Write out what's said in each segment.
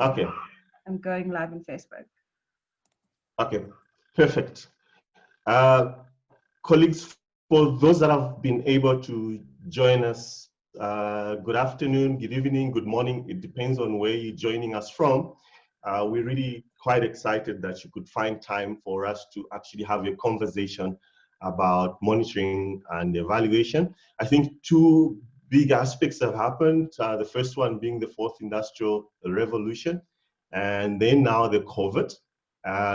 Okay. I'm going live on Facebook. Okay, perfect. Colleagues, for those that have been able to join us, good afternoon, good evening, good morning. It depends on where you're joining us from. We're really quite excited that you could find time for us to actually have a conversation about monitoring and evaluation. I think two big aspects have happened. The first one being the fourth industrial revolution, and then now the COVID.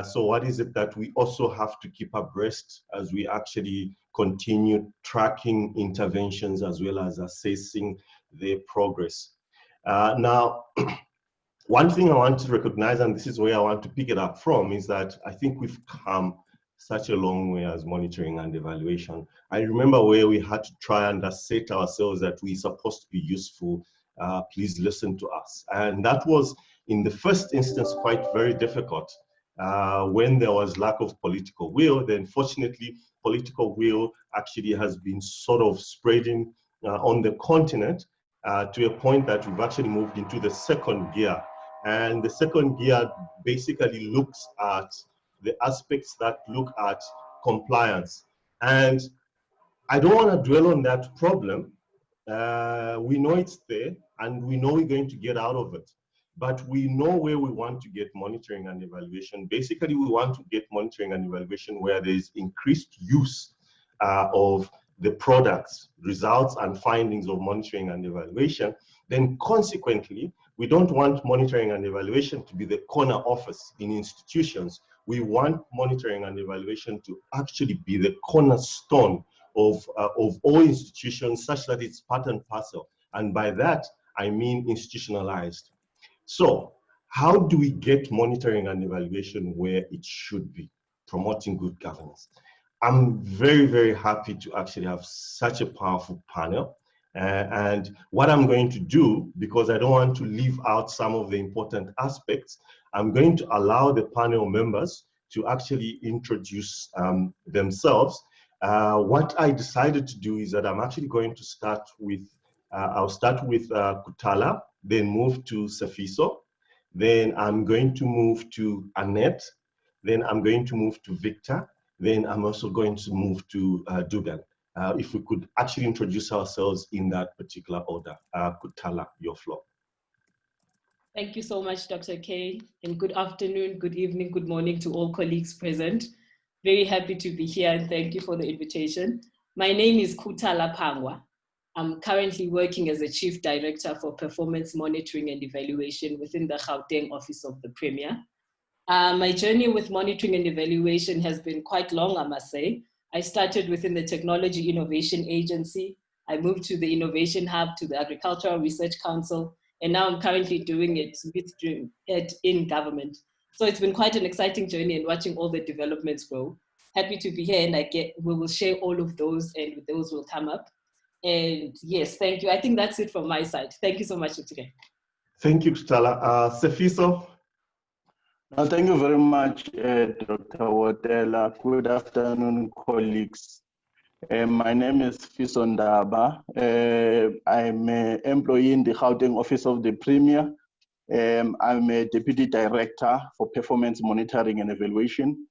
So what is it that we also have to keep abreast as we actually continue tracking interventions as well as assessing their progress? Now, one thing I want to recognize, and this is where I want to pick it up from, is that I think we've come such a long way as monitoring and evaluation. I remember where we had to try and assert ourselves that we're supposed to be useful, please listen to us. And that was, in the first instance, quite very difficult. When there was lack of political will, then fortunately, political will actually has been sort of spreading on the continent to a point that we've actually moved into the second gear. And the second gear basically looks at the aspects that look at compliance. And I don't want to dwell on that problem. We know it's there and we know we're going to get out of it. But we know where we want to get monitoring and evaluation. Basically, we want to get monitoring and evaluation where there is increased use of the products, results, and findings of monitoring and evaluation. Then consequently, we don't want monitoring and evaluation to be the corner office in institutions. We want monitoring and evaluation to actually be the cornerstone of all institutions, such that it's part and parcel. And by that, I mean institutionalized. So how do we get monitoring and evaluation where it should be, promoting good governance? I'm very, very happy to actually have such a powerful panel. And what I'm going to do, because I don't want to leave out some of the important aspects, I'm going to allow the panel members to actually introduce themselves. What I decided to do is that I'm actually going to start with, I'll start with Kutala, then move to Sifiso, then I'm going to move to Annette, then I'm going to move to Victor, then I'm also going to move to Dugan. If we could actually introduce ourselves in that particular order. Kutala, your floor. Thank you so much, Dr. K, and good afternoon, good evening, good morning to all colleagues present. Very happy to be here and thank you for the invitation. My name is Kutala Pangwa. I'm currently working as a Chief Director for Performance Monitoring and Evaluation within the Gauteng Office of the Premier. My journey with monitoring and evaluation has been quite long, I must say. I started within the Technology Innovation Agency. I moved to the Innovation Hub, to the Agricultural Research Council, and now I'm currently doing it in government. So it's been quite an exciting journey and watching all the developments grow. Happy to be here, and we will share all of those, and those will come up. And yes, thank you. I think that's it from my side. Thank you so much today. Thank you, Kutala. Sifiso. Thank you very much, Dr. Wotela. Good afternoon, colleagues. My name is Sifiso Ndaba. I'm an employee in the Gauteng Office of the Premier. I'm a Deputy Director for Performance Monitoring and Evaluation.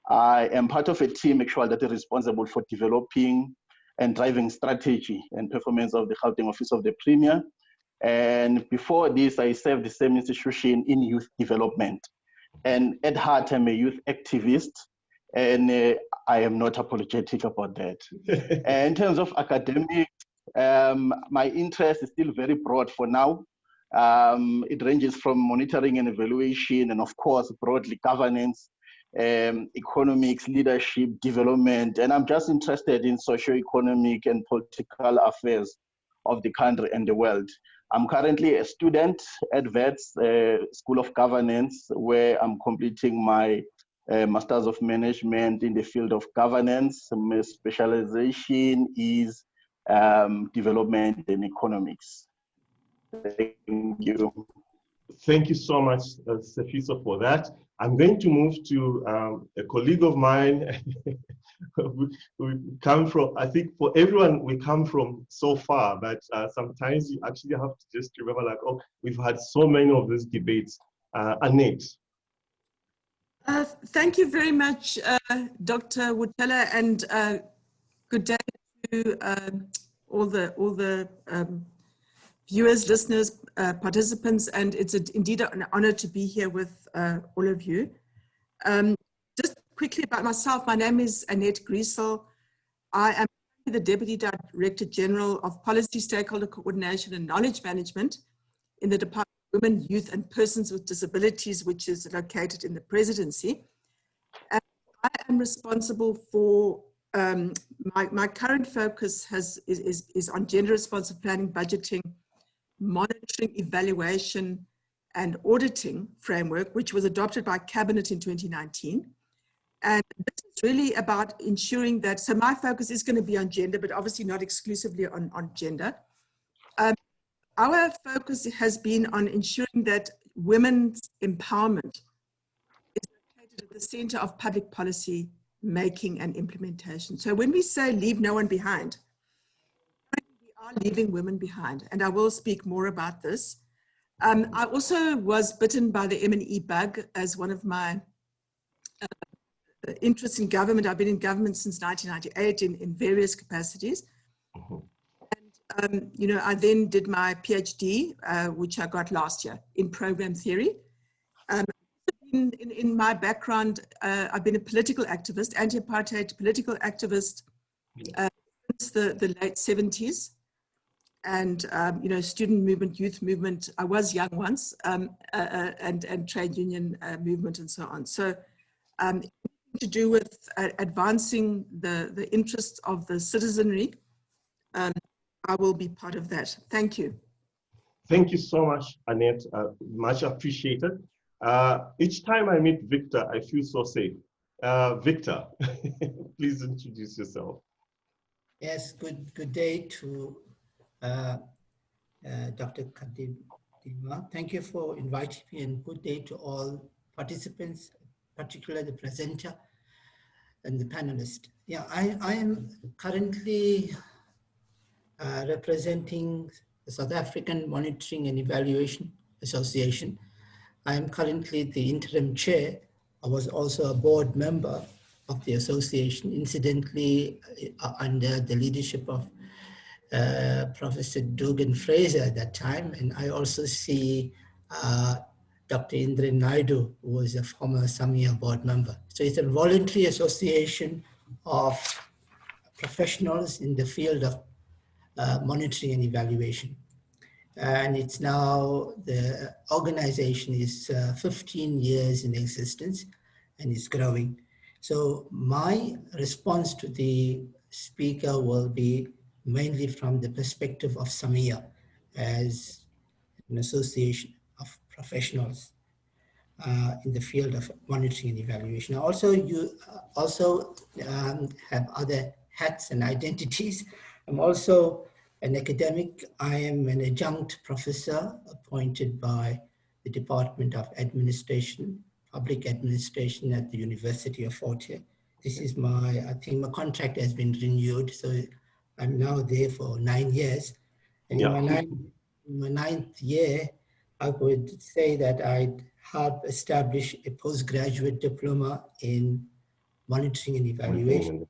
I am part of a team actually that is responsible for developing and driving strategy and performance of the Gauteng Office of the Premier. And before this, I served the same institution in youth development. And at heart, I'm a youth activist, and I am not apologetic about that. In terms of academics, my interest is still very broad for now. It ranges from monitoring and evaluation, and of course, broadly governance, economics, leadership, development, and I'm just interested in socio-economic and political affairs of the country and the world. I'm currently a student at VETS School of Governance, where I'm completing my Masters of Management in the field of governance. My specialization is development and economics. Thank you. Thank you so much, Sifiso, for that. I'm going to move to a colleague of mine. we come from, I think for everyone, we come from so far, but sometimes you actually have to just remember like, oh, we've had so many of these debates. Annette. Thank you very much, Dr. Wotela, and good day to all the viewers, listeners, participants, and it's indeed an honor to be here with all of you. Just quickly about myself, my name is Annette Griesel. I am the Deputy Director General of Policy, Stakeholder Coordination and Knowledge Management in the Department of Women, Youth and Persons with Disabilities, which is located in the Presidency. And I am responsible for, my current focus is on gender responsive planning, budgeting, monitoring, evaluation, and auditing framework, which was adopted by Cabinet in 2019. And this is really about ensuring that, so my focus is going to be on gender, but obviously not exclusively on gender. Our focus has been on ensuring that women's empowerment is located at the center of public policy making and implementation. So when we say leave no one behind, we are leaving women behind, and I will speak more about this. I also was bitten by the M&E bug as one of my interests in government. I've been in government since 1998 in various capacities. And, you know, I then did my PhD, which I got last year in program theory. In my background, I've been a political activist, anti-apartheid political activist since the late 70s. And, you know, student movement, youth movement, I was young once, and trade union movement and so on. So to do with advancing the interests of the citizenry, I will be part of that. Thank you. Thank you so much, Annette. Much appreciated. Each time I meet Victor, I feel so safe. Victor, please introduce yourself. Yes, good day to Dr. Kambidima. Thank you for inviting me, and good day to all participants, particularly the presenter and the panelist. Yeah, I am currently representing the South African Monitoring and Evaluation Association. I am currently the interim chair. I was also a board member of the association, incidentally under the leadership of Professor Dugan Fraser at that time. And I also see Dr. Indran Naidoo, who was a former SAMEA board member. So it's a voluntary association of professionals in the field of monitoring and evaluation. And it's now, the organization is 15 years in existence and is growing. So my response to the speaker will be mainly from the perspective of SAMEA as an association of professionals in the field of monitoring and evaluation. Also, you have other hats and identities. I'm also an academic. I am an adjunct professor appointed by the Department of Administration, Public Administration at the University of Fort Hare. This is my, I think my contract has been renewed, so I'm now there for 9 years. And in my ninth year, I would say that I'd help establish a postgraduate diploma in monitoring and evaluation.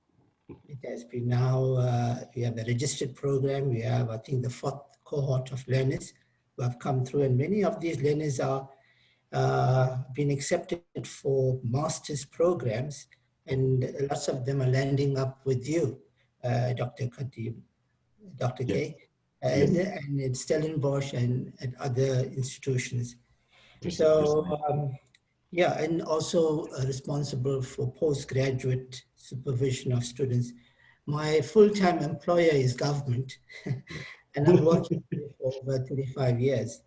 It has been now, we have a registered program. We have, I think, the 4th cohort of learners who have come through, and many of these learners are been accepted for master's programs, and lots of them are landing up with you, Dr. Khatib, Dr. K, and at Stellenbosch and at other institutions. So, yeah, and also responsible for postgraduate supervision of students. My full-time employer is government, and I'm working for over 25 years,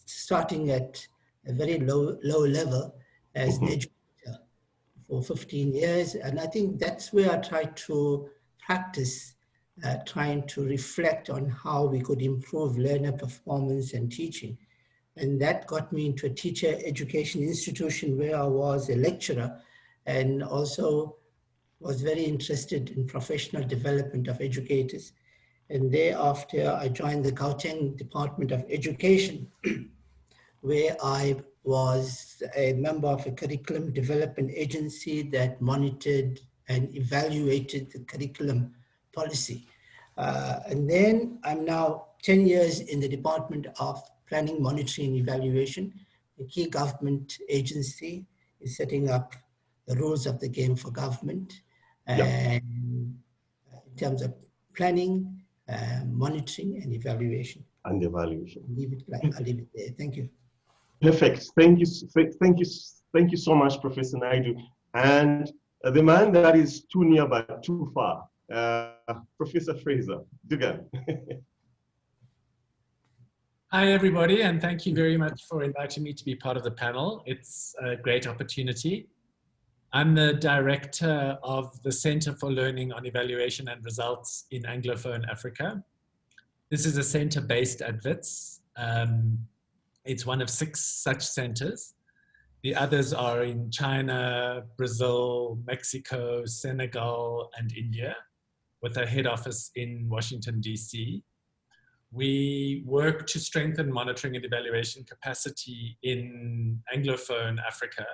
starting at a very low level as an educator for 15 years. And I think that's where I try to practice, trying to reflect on how we could improve learner performance and teaching. And that got me into a teacher education institution where I was a lecturer, and also was very interested in professional development of educators. And thereafter, I joined the Gauteng Department of Education, where I was a member of a curriculum development agency that monitored and evaluated the curriculum policy. And then I'm now 10 years in the Department of Planning, Monitoring and Evaluation. The key government agency is setting up the rules of the game for government. And in terms of planning, monitoring and evaluation. And evaluation. I'll leave it there. Thank you. Perfect. Thank you so much, Professor Naidu. And the man that is too near but too far, Professor Fraser, Dugan. Hi, everybody, and thank you very much for inviting me to be part of the panel. It's a great opportunity. I'm the director of the Center for Learning on Evaluation and Results in Anglophone Africa. This is a center based at WITS. It's one of 6 such centers. The others are in China, Brazil, Mexico, Senegal, and India, with a head office in Washington, DC. We work to strengthen monitoring and evaluation capacity in Anglophone Africa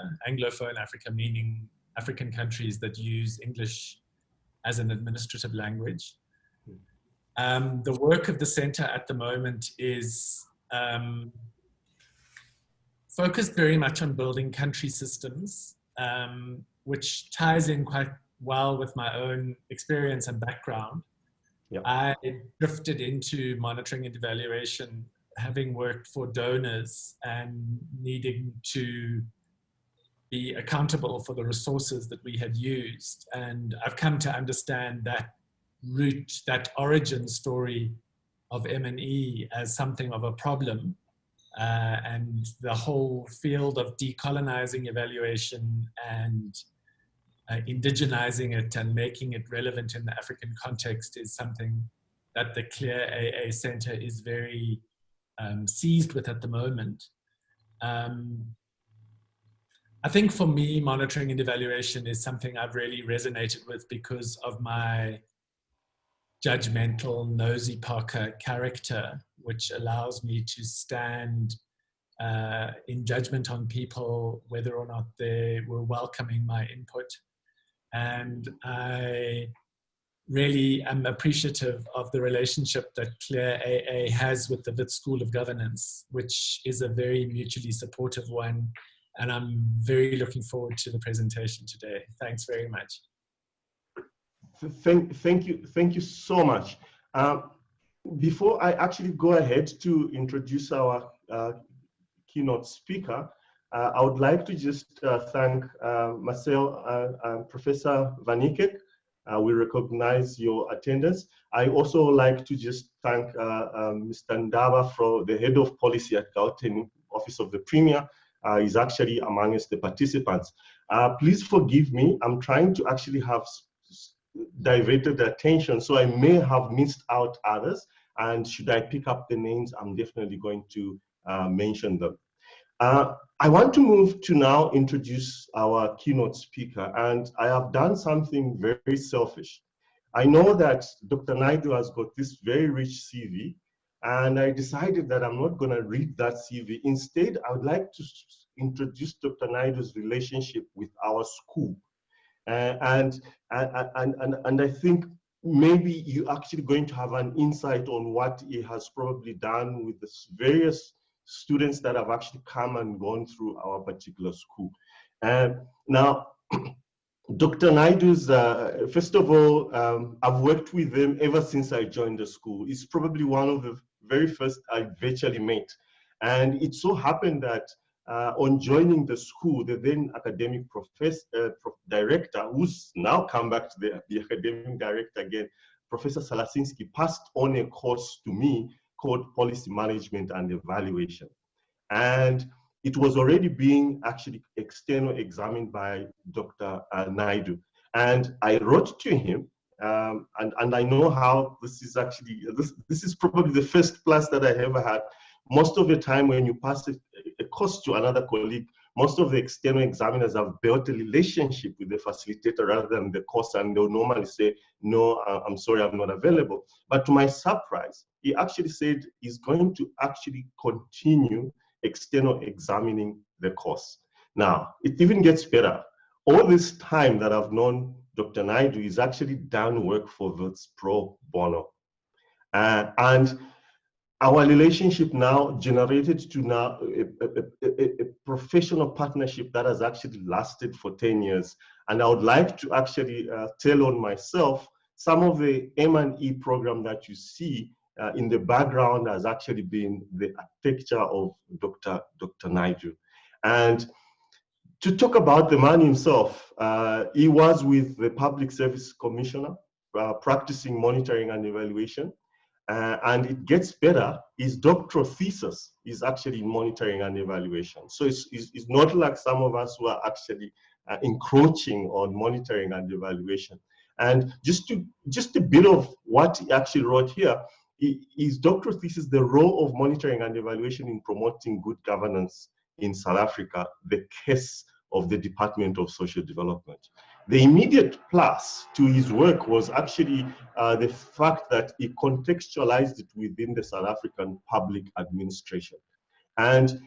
meaning African countries that use English as an administrative language. The work of the center at the moment is focused very much on building country systems, which ties in quite well with my own experience and background. Yep. I drifted into monitoring and evaluation, having worked for donors and needing to be accountable for the resources that we had used. And I've come to understand that root, that origin story of M&E as something of a problem. And the whole field of decolonizing evaluation and indigenizing it and making it relevant in the African context is something that the CLEAR AA Center is very seized with at the moment. I think for me, monitoring and evaluation is something I've really resonated with because of my judgmental, nosy Parker character, which allows me to stand in judgment on people, whether or not they were welcoming my input. And I really am appreciative of the relationship that CLEAR AA has with the WITS School of Governance, which is a very mutually supportive one. And I'm very looking forward to the presentation today. Thanks very much. Thank you so much. Before I actually go ahead to introduce our keynote speaker, I would like to just thank Marcel and Professor Van Niekerk. We recognize your attendance. I also like to just thank Mr. Ndaba, the head of policy at Gauteng, Office of the Premier. Is actually amongst the participants. Please forgive me, I'm trying to actually have diverted attention, so I may have missed out others, and should I pick up the names, I'm definitely going to mention them. I want to move to now introduce our keynote speaker, and I have done something very selfish. I know that Dr. Naidu has got this very rich CV, and I decided that I'm not going to read that CV. Instead, I would like to introduce Dr. Naidu's relationship with our school. And I think maybe you're actually going to have an insight on what he has probably done with the various students that have actually come and gone through our particular school. Now, Dr. Naidu's, first of all, I've worked with him ever since I joined the school. He's probably one of the very first I virtually met. And it so happened that on joining the school, the then academic director, who's now come back to the academic director again, Professor Salasinski, passed on a course to me called Policy Management and Evaluation. And it was already being actually external examined by Dr. Naidu. And I wrote to him, and I know how this is actually, this is probably the first class that I ever had. Most of the time when you pass a course to another colleague, most of the external examiners have built a relationship with the facilitator rather than the course, and they'll normally say, no, I'm sorry, I'm not available. But to my surprise, he actually said he's going to actually continue external examining the course. Now, it even gets better. All this time that I've known Dr. Naidoo, is actually done work for Wits pro bono. And our relationship now generated to now a professional partnership that has actually lasted for 10 years. And I would like to actually tell on myself, some of the M&E program that you see in the background has actually been the architecture of Dr. Naidoo. And to talk about the man himself, he was with the Public Service Commissioner, practicing monitoring and evaluation. And it gets better, his doctoral thesis is actually in monitoring and evaluation. So it's not like some of us who are actually encroaching on monitoring and evaluation. And just a bit of what he actually wrote here, his doctoral thesis, the role of monitoring and evaluation in promoting good governance in South Africa, the case of the Department of Social Development. The immediate plus to his work was actually the fact that he contextualized it within the South African public administration. And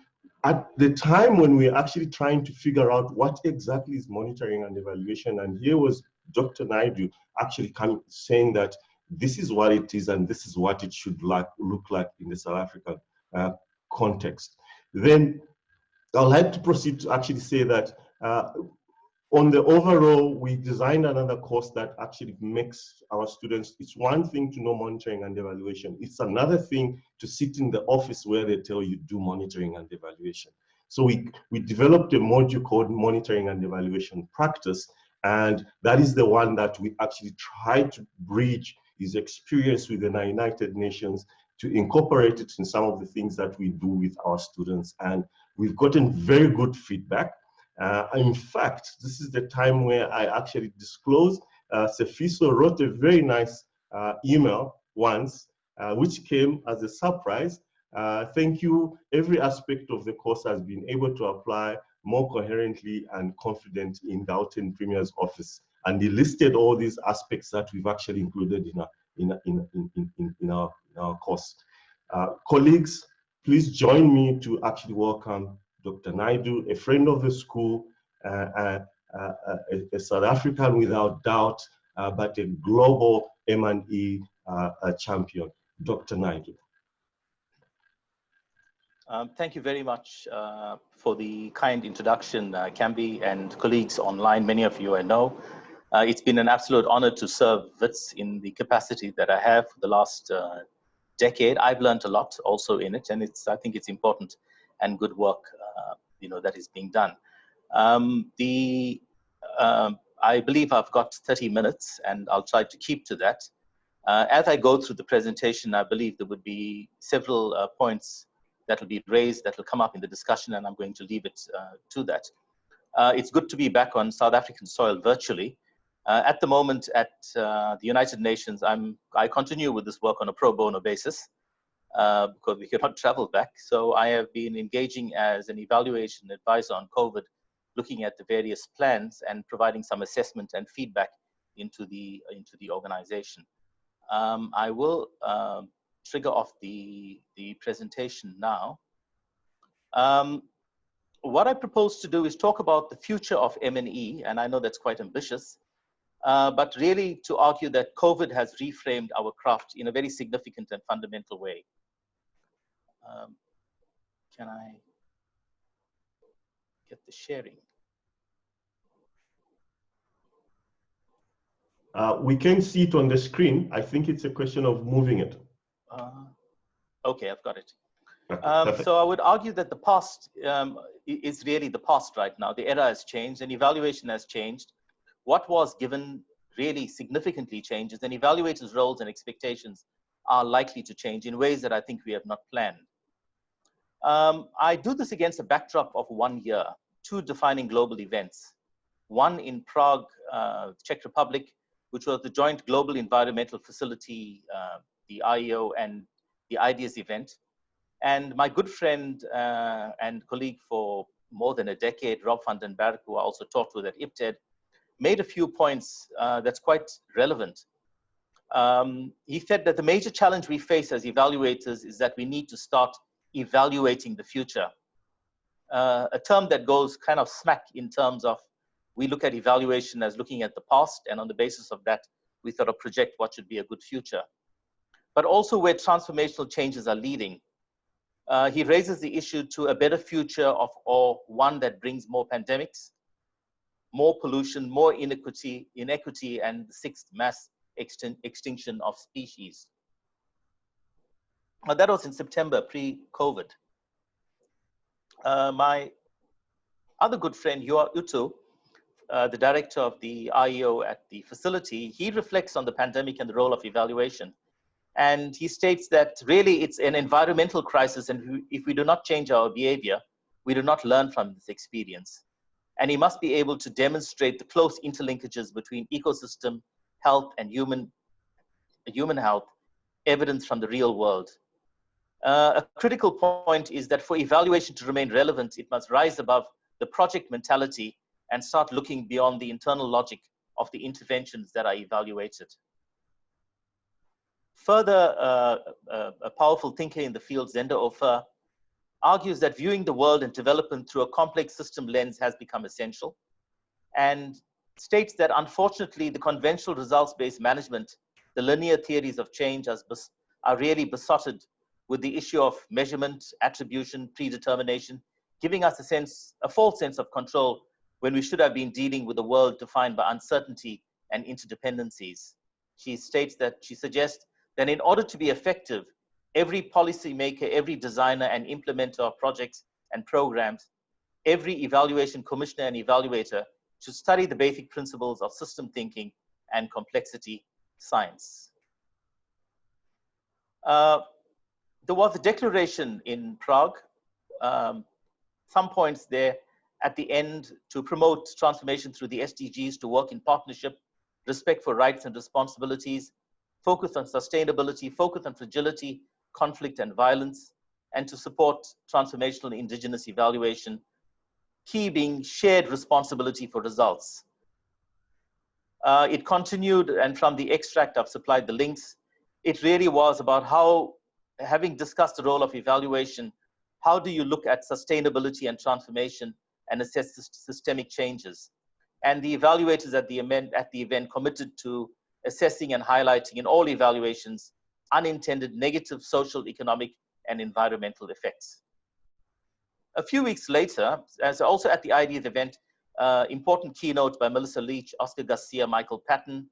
at the time when we were actually trying to figure out what exactly is monitoring and evaluation, and here was Dr. Naidoo actually saying that this is what it is and this is what it should look like in the South African context. Then I'd like to proceed to actually say that on the overall, we designed another course that actually makes our students, it's one thing to know monitoring and evaluation. It's another thing to sit in the office where they tell you do monitoring and evaluation. So we developed a module called Monitoring and Evaluation Practice, and that is the one that we actually try to bridge his experience with the United Nations to incorporate it in some of the things that we do with our students. And we've gotten very good feedback. In fact, this is the time where I actually disclose. Sifiso wrote a very nice email once, which came as a surprise. Thank you. Every aspect of the course has been able to apply more coherently and confident in Gauteng Premier's office. And he listed all these aspects that we've actually included in our course. Colleagues, please join me to actually welcome Dr. Naidoo, a friend of the school, a South African without doubt, but a global M&E champion, Dr. Naidoo. Thank you very much for the kind introduction, Kambi and colleagues online. Many of you I know. It's been an absolute honor to serve WITS in the capacity that I have for the last decade. I've learned a lot also in it, and I think it's important and good work that is being done. I believe I've got 30 minutes, and I'll try to keep to that. As I go through the presentation, I believe there would be several points that will be raised, that will come up in the discussion, and I'm going to leave it to that. It's good to be back on South African soil virtually. At the moment at the United Nations, I continue with this work on a pro bono basis because we cannot travel back. So I have been engaging as an evaluation advisor on COVID, looking at the various plans and providing some assessment and feedback into the organization. I will trigger off the presentation now. What I propose to do is talk about the future of M&E, and I know that's quite ambitious, but really to argue that COVID has reframed our craft in a very significant and fundamental way. Can I get the sharing? We can see it on the screen. I think it's a question of moving it. Okay, I've got it. So I would argue that the past is really the past right now. The era has changed and evaluation has changed. What was given really significantly changes, and evaluators' roles and expectations are likely to change in ways that I think we have not planned. I do this against a backdrop of 1 year, 2 defining global events. One in Prague, Czech Republic, which was the Joint Global Environmental Facility, the IEO and the IDEAS event. And my good friend and colleague for more than a decade, Rob van den Berg, who I also talked with at IPTED, made a few points that's quite relevant. He said that the major challenge we face as evaluators is that we need to start evaluating the future a term that goes kind of smack in terms of we look at evaluation as looking at the past, and on the basis of that, we sort of project what should be a good future. But also where transformational changes are leading. He raises the issue to a better future or one that brings more pandemics, more pollution, more inequity, and the sixth mass extinction of species. Now that was in September, pre-COVID. My other good friend, Utu, the director of the IEO at the facility, he reflects on the pandemic and the role of evaluation. And he states that really it's an environmental crisis, and if we do not change our behavior, we do not learn from this experience. And he must be able to demonstrate the close interlinkages between ecosystem health and human health, evidence from the real world. A critical point is that for evaluation to remain relevant, it must rise above the project mentality and start looking beyond the internal logic of the interventions that are evaluated. Further, a powerful thinker in the field, Zenda Ofer, argues that viewing the world and development through a complex system lens has become essential, and states that unfortunately the conventional results-based management, the linear theories of change are really besotted with the issue of measurement, attribution, predetermination, giving us a false sense of control when we should have been dealing with a world defined by uncertainty and interdependencies. She suggests that in order to be effective, every policymaker, every designer and implementer of projects and programs, every evaluation commissioner and evaluator should study the basic principles of system thinking and complexity science. There was a declaration in Prague, some points there at the end to promote transformation through the SDGs, to work in partnership, respect for rights and responsibilities, focus on sustainability, focus on fragility, conflict and violence, and to support transformational indigenous evaluation, key being shared responsibility for results. It continued, and from the extract I've supplied the links, it really was about how, having discussed the role of evaluation, how do you look at sustainability and transformation and assess systemic changes? And the evaluators at the event committed to assessing and highlighting in all evaluations unintended negative social, economic, and environmental effects. A few weeks later, as also at the IDF event, important keynote by Melissa Leach, Oscar Garcia, Michael Patton,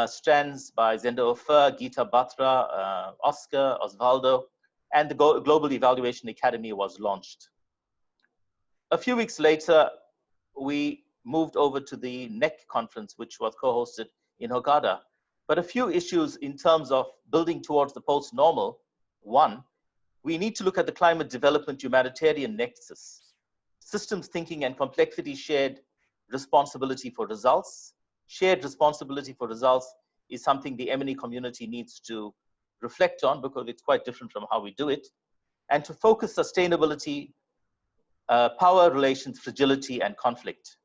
strands by Zenda Ofer, Geeta Batra, Oscar, Osvaldo, and the Global Evaluation Academy was launched. A few weeks later, we moved over to the NEC conference, which was co-hosted in Hurghada. But a few issues in terms of building towards the post-normal. One, we need to look at the climate development humanitarian nexus. Systems thinking and complexity shared responsibility for results. Shared responsibility for results is something the M&E community needs to reflect on because it's quite different from how we do it. And to focus sustainability, power relations, fragility, and conflict.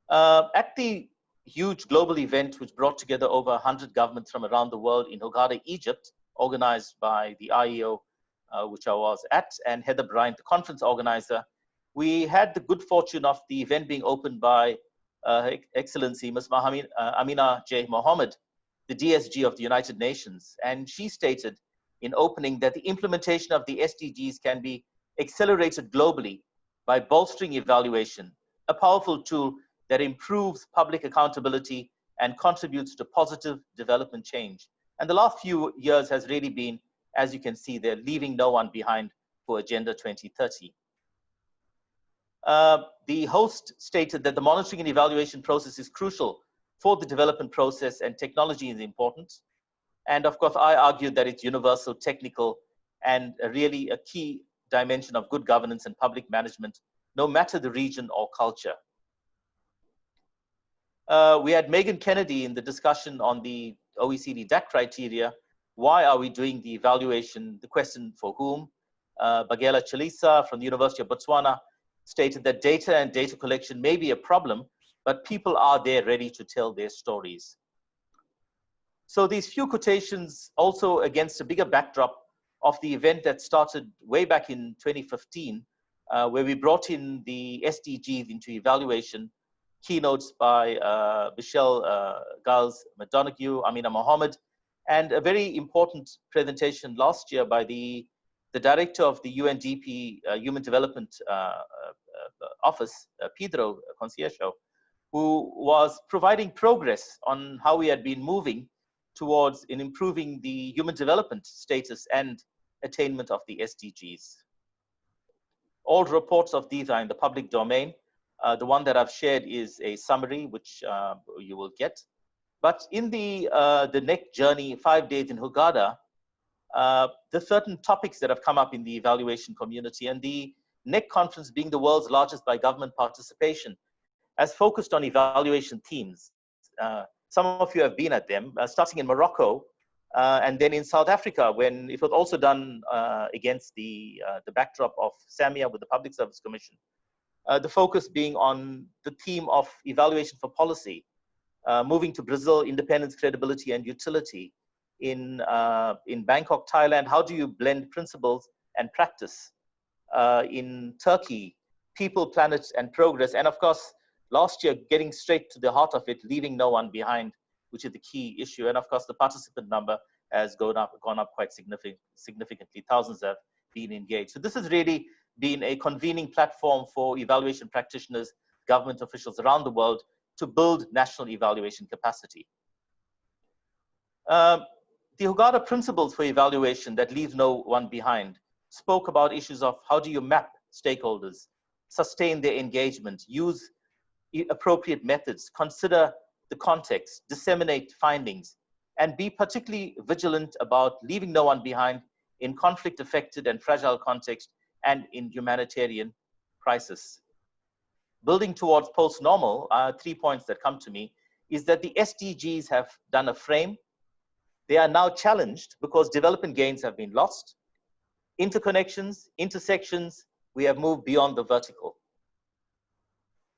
At the huge global event which brought together over 100 governments from around the world in Hurghada, Egypt, organized by the IEO, which I was at, and Heather Bryant, the conference organizer, we had the good fortune of the event being opened by Her Excellency Ms. Amina J. Mohammed, the DSG of the United Nations. And she stated in opening that the implementation of the SDGs can be accelerated globally by bolstering evaluation, a powerful tool that improves public accountability and contributes to positive development change. And the last few years has really been, as you can see, they're leaving no one behind for Agenda 2030. The host stated that the monitoring and evaluation process is crucial for the development process, and technology is important. And of course, I argued that it's universal, technical, and really a key dimension of good governance and public management, no matter the region or culture. We had Megan Kennedy in the discussion on the OECD DAC criteria. Why are we doing the evaluation? The question for whom? Bagela Chalisa from the University of Botswana stated that data and data collection may be a problem, but people are there ready to tell their stories. So these few quotations also against a bigger backdrop of the event that started way back in 2015, where we brought in the SDGs into evaluation, keynotes by Michelle Giles McDonoghue, Amina Mohammed, and a very important presentation last year by the director of the UNDP Human Development Office, Pedro Conceição, who was providing progress on how we had been moving towards in improving the human development status and attainment of the SDGs. All reports of these are in the public domain. The one that I've shared is a summary, which you will get. But in the NEC journey, 5 days in Hurghada, the certain topics that have come up in the evaluation community, and the NEC conference being the world's largest by government participation, has focused on evaluation themes. Some of you have been at them, starting in Morocco, and then in South Africa, when it was also done against the backdrop of SAMEA with the Public Service Commission. The focus being on the theme of evaluation for policy, moving to Brazil, independence, credibility, and utility. In Bangkok, Thailand, how do you blend principles and practice? In Turkey, people, planet, and progress. And of course, last year, getting straight to the heart of it, leaving no one behind, which is the key issue. And of course, the participant number has gone up quite significantly. Thousands have been engaged. So this has really been a convening platform for evaluation practitioners, government officials around the world to build national evaluation capacity. The Hurghada principles for evaluation that leave no one behind spoke about issues of how do you map stakeholders, sustain their engagement, use appropriate methods, consider the context, disseminate findings, and be particularly vigilant about leaving no one behind in conflict-affected and fragile context and in humanitarian crisis. Building towards post-normal, 3 points that come to me is that the SDGs have done a frame. They are now challenged because development gains have been lost. Interconnections, intersections, we have moved beyond the vertical.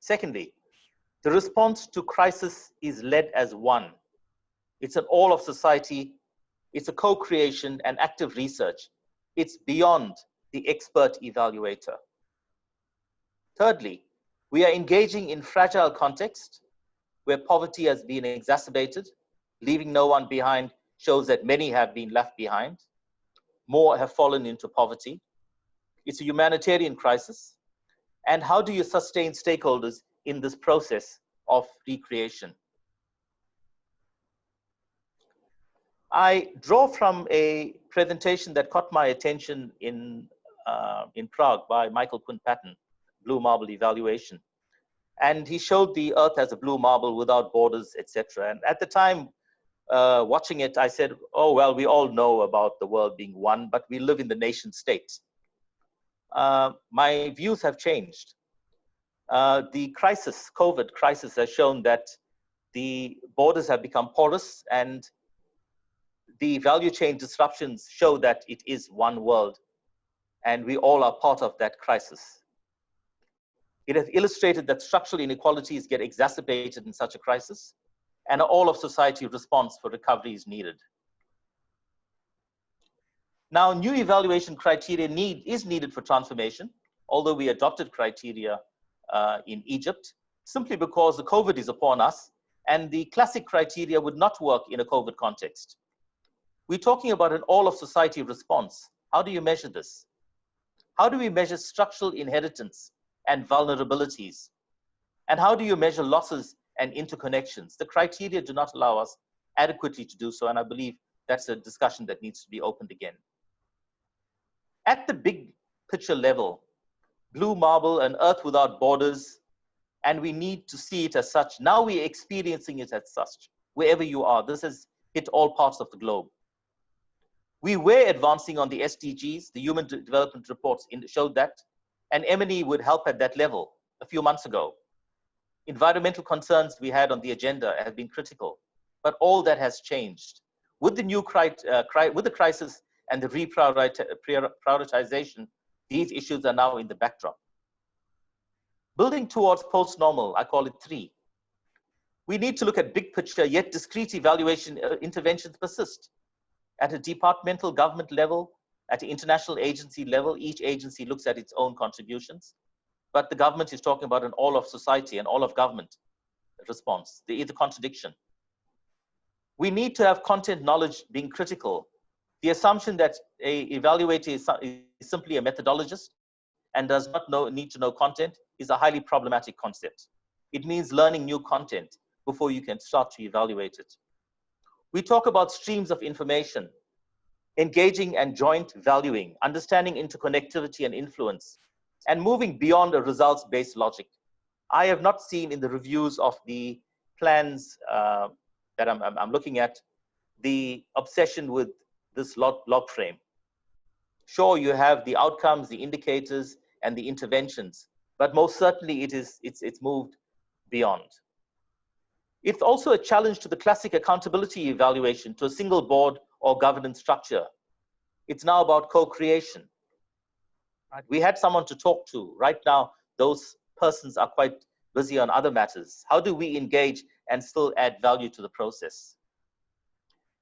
Secondly, the response to crisis is led as one. It's an all of society. It's a co-creation and active research. It's beyond the expert evaluator. Thirdly, we are engaging in fragile context where poverty has been exacerbated. Leaving no one behind shows that many have been left behind. More have fallen into poverty. It's a humanitarian crisis. And how do you sustain stakeholders in this process of recreation? I draw from a presentation that caught my attention in Prague by Michael Kuhn-Patton, Blue Marble Evaluation. And he showed the earth as a blue marble without borders, etc. And at the time, watching it, I said, oh, well, we all know about the world being one, but we live in the nation state. My views have changed. The crisis, COVID crisis, has shown that the borders have become porous, and the value chain disruptions show that it is one world, and we all are part of that crisis. It has illustrated that structural inequalities get exacerbated in such a crisis, and all of society response for recovery is needed. Now, new evaluation criteria is needed for transformation, although we adopted criteria in Egypt, simply because the COVID is upon us, and the classic criteria would not work in a COVID context. We're talking about an all of society response. How do you measure this? How do we measure structural inheritance and vulnerabilities? And how do you measure losses and interconnections? The criteria do not allow us adequately to do so, and I believe that's a discussion that needs to be opened again. At the big picture level, blue marble, an earth without borders, and we need to see it as such. Now we're experiencing it as such, wherever you are. This has hit all parts of the globe. We were advancing on the SDGs. The Human Development Reports showed that, and M&E would help at that level a few months ago. Environmental concerns we had on the agenda have been critical, but all that has changed. With the new with the crisis and the reprioritization, these issues are now in the backdrop. Building towards post-normal, I call it 3. We need to look at big picture, yet discrete evaluation interventions persist at a departmental government level, At the international agency level, each agency looks at its own contributions, but the government is talking about an all of society and all of government response. There is a contradiction. We need to have content knowledge being critical. The assumption that an evaluator is simply a methodologist and does not need to know content is a highly problematic concept. It means learning new content before you can start to evaluate it. We talk about streams of information, engaging and joint valuing, understanding interconnectivity and influence, and moving beyond a results-based logic. I have not seen in the reviews of the plans that I'm looking at the obsession with this log frame. Sure, you have the outcomes, the indicators, and the interventions, but most certainly it's moved beyond. It's also a challenge to the classic accountability evaluation to a single board or governance structure. It's now about co-creation. Right? We had someone to talk to. Right now, those persons are quite busy on other matters. How do we engage and still add value to the process?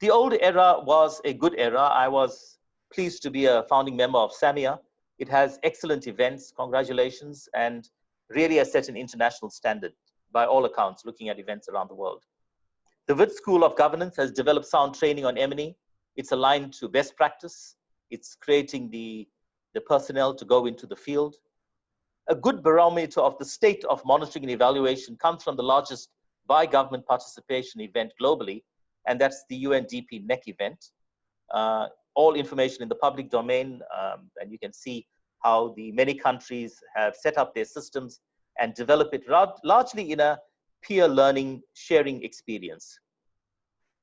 The old era was a good era. I was pleased to be a founding member of SAMEA. It has excellent events, congratulations, and really has set an international standard by all accounts, looking at events around the world. The Wits School of Governance has developed sound training on M&E. It's aligned to best practice. It's creating the personnel to go into the field. A good barometer of the state of monitoring and evaluation comes from the largest by government participation event globally, and that's the UNDP NEC event. All information in the public domain, and you can see how the many countries have set up their systems and develop it largely in a peer learning sharing experience.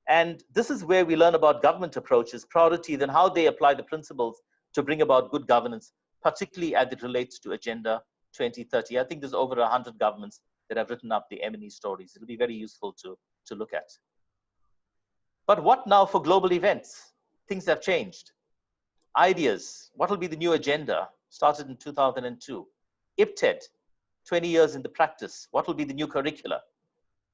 And this is where we learn about government approaches, priorities, and how they apply the principles to bring about good governance, particularly as it relates to Agenda 2030. I think there's over 100 governments that have written up the M&E stories. It'll be very useful to look at. But what now for global events? Things have changed. Ideas, what will be the new agenda? Started in 2002. IPTED, 20 years in the practice. What will be the new curricula?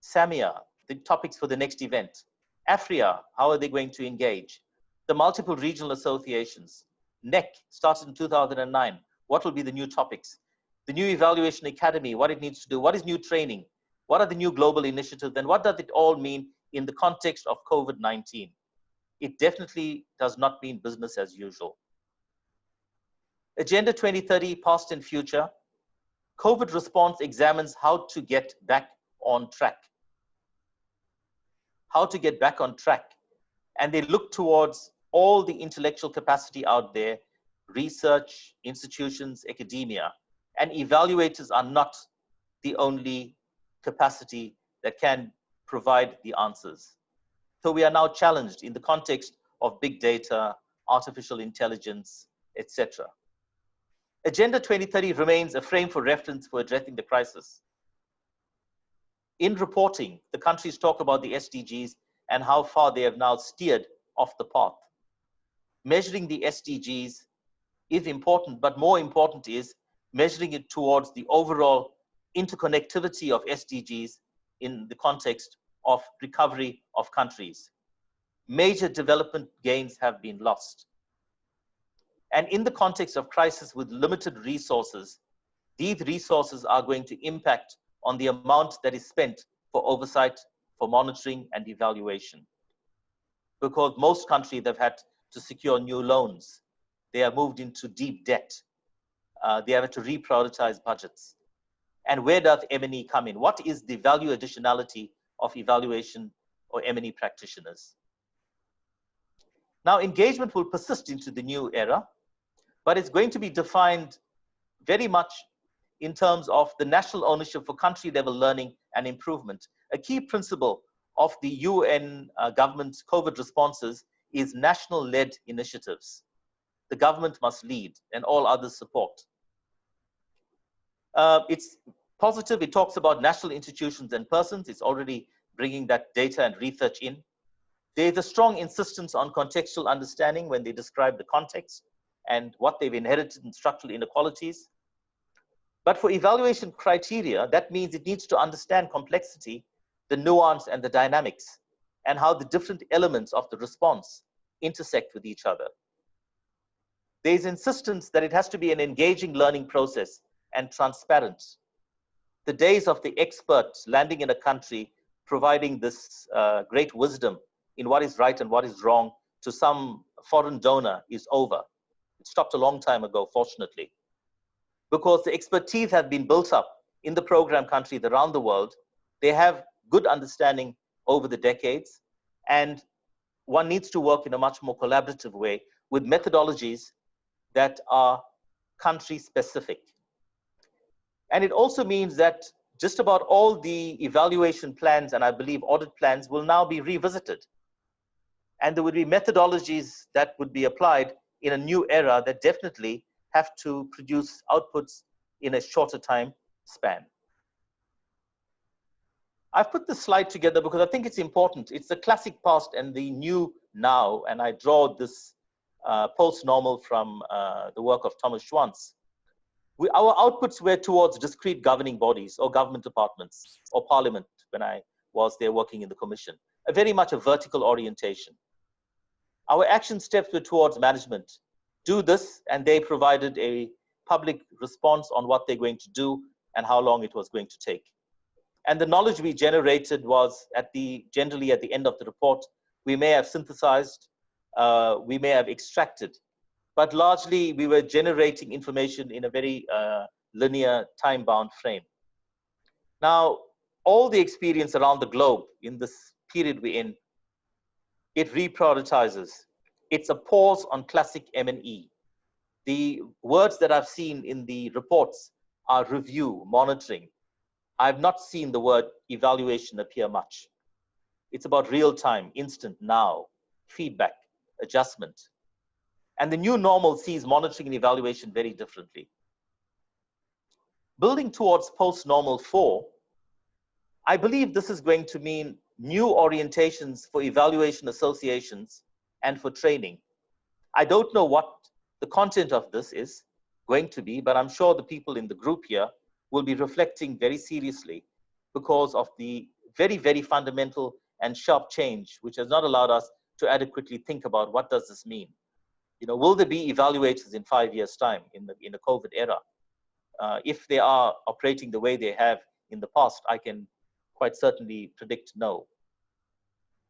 SAMEA, the topics for the next event. AFRIA, how are they going to engage? The multiple regional associations. NEC, started in 2009. What will be the new topics? The new evaluation academy, what it needs to do. What is new training? What are the new global initiatives? And what does it all mean in the context of COVID-19? It definitely does not mean business as usual. Agenda 2030, past and future. COVID response examines how to get back on track. How to get back on track. And they look towards all the intellectual capacity out there, research, institutions, academia, and evaluators are not the only capacity that can provide the answers. So we are now challenged in the context of big data, artificial intelligence, etc. Agenda 2030 remains a frame for reference for addressing the crisis. In reporting, the countries talk about the SDGs and how far they have now steered off the path. Measuring the SDGs is important, but more important is measuring it towards the overall interconnectivity of SDGs in the context of recovery of countries. Major development gains have been lost. And in the context of crisis with limited resources, these resources are going to impact on the amount that is spent for oversight, for monitoring and evaluation. Because most countries have had to secure new loans. They have moved into deep debt. They have to reprioritize budgets. And where does M&E come in? What is the value additionality of evaluation or M&E practitioners? Now, engagement will persist into the new era, but it's going to be defined very much in terms of the national ownership for country level learning and improvement. A key principle of the UN government's COVID responses is national led initiatives. The government must lead and all others support. It's positive, it talks about national institutions and persons. It's already bringing that data and research in. There's a strong insistence on contextual understanding when they describe the context and what they've inherited in structural inequalities. But for evaluation criteria, that means it needs to understand complexity, the nuance and the dynamics, and how the different elements of the response intersect with each other. There's insistence that it has to be an engaging learning process and transparent. The days of the experts landing in a country providing this great wisdom in what is right and what is wrong to some foreign donor is over. It stopped a long time ago, fortunately, because the expertise has been built up in the program countries around the world. They have good understanding over the decades, and one needs to work in a much more collaborative way with methodologies that are country specific. And it also means that just about all the evaluation plans and I believe audit plans will now be revisited. And there would be methodologies that would be applied in a new era that definitely have to produce outputs in a shorter time span. I've put this slide together because I think it's important. It's the classic past and the new now, and I draw this post-normal from the work of Thomas Schwanz. Our outputs were towards discrete governing bodies or government departments or parliament when I was there working in the commission, very much a vertical orientation. Our action steps were towards management. Do this, and they provided a public response on what they're going to do and how long it was going to take. And the knowledge we generated was generally at the end of the report. We may have synthesized, we may have extracted, but largely we were generating information in a very linear time-bound frame. Now, all the experience around the globe in this period we're in, it reprioritizes. It's a pause on classic M&E. The words that I've seen in the reports are review, monitoring. I've not seen the word evaluation appear much. It's about real time, instant, now, feedback, adjustment. And the new normal sees monitoring and evaluation very differently. Building towards post-normal 4, I believe this is going to mean new orientations for evaluation associations and for training. I don't know what the content of this is going to be, but I'm sure the people in the group here will be reflecting very seriously because of the very, very fundamental and sharp change, which has not allowed us to adequately think about what does this mean. You know, will there be evaluators in 5 years' time in the COVID era? If they are operating the way they have in the past, I can quite certainly predict no.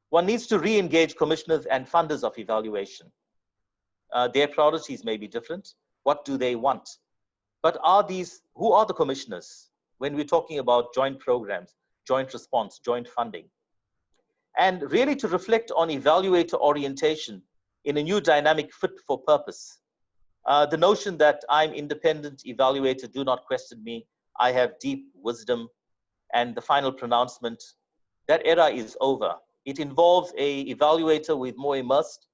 One needs to re-engage commissioners and funders of evaluation. Their priorities may be different. What do they want? But who are the commissioners when we're talking about joint programs, joint response, joint funding? And really to reflect on evaluator orientation in a new dynamic fit for purpose. The notion that I'm independent evaluator, do not question me, I have deep wisdom, and the final pronouncement, that era is over. It involves an evaluator who is more immersed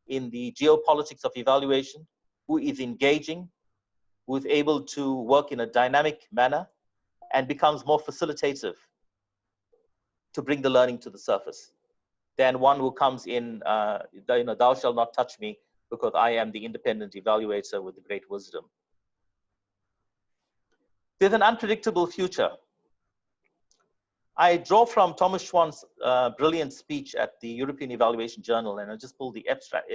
in the geopolitics of evaluation, who is engaging, who is able to work in a dynamic manner and becomes more facilitative to bring the learning to the surface than one who comes in, thou shalt not touch me because I am the independent evaluator with the great wisdom. There's an unpredictable future. I draw from Thomas Schwann's brilliant speech at the European Evaluation Journal, and I just pulled the abstract.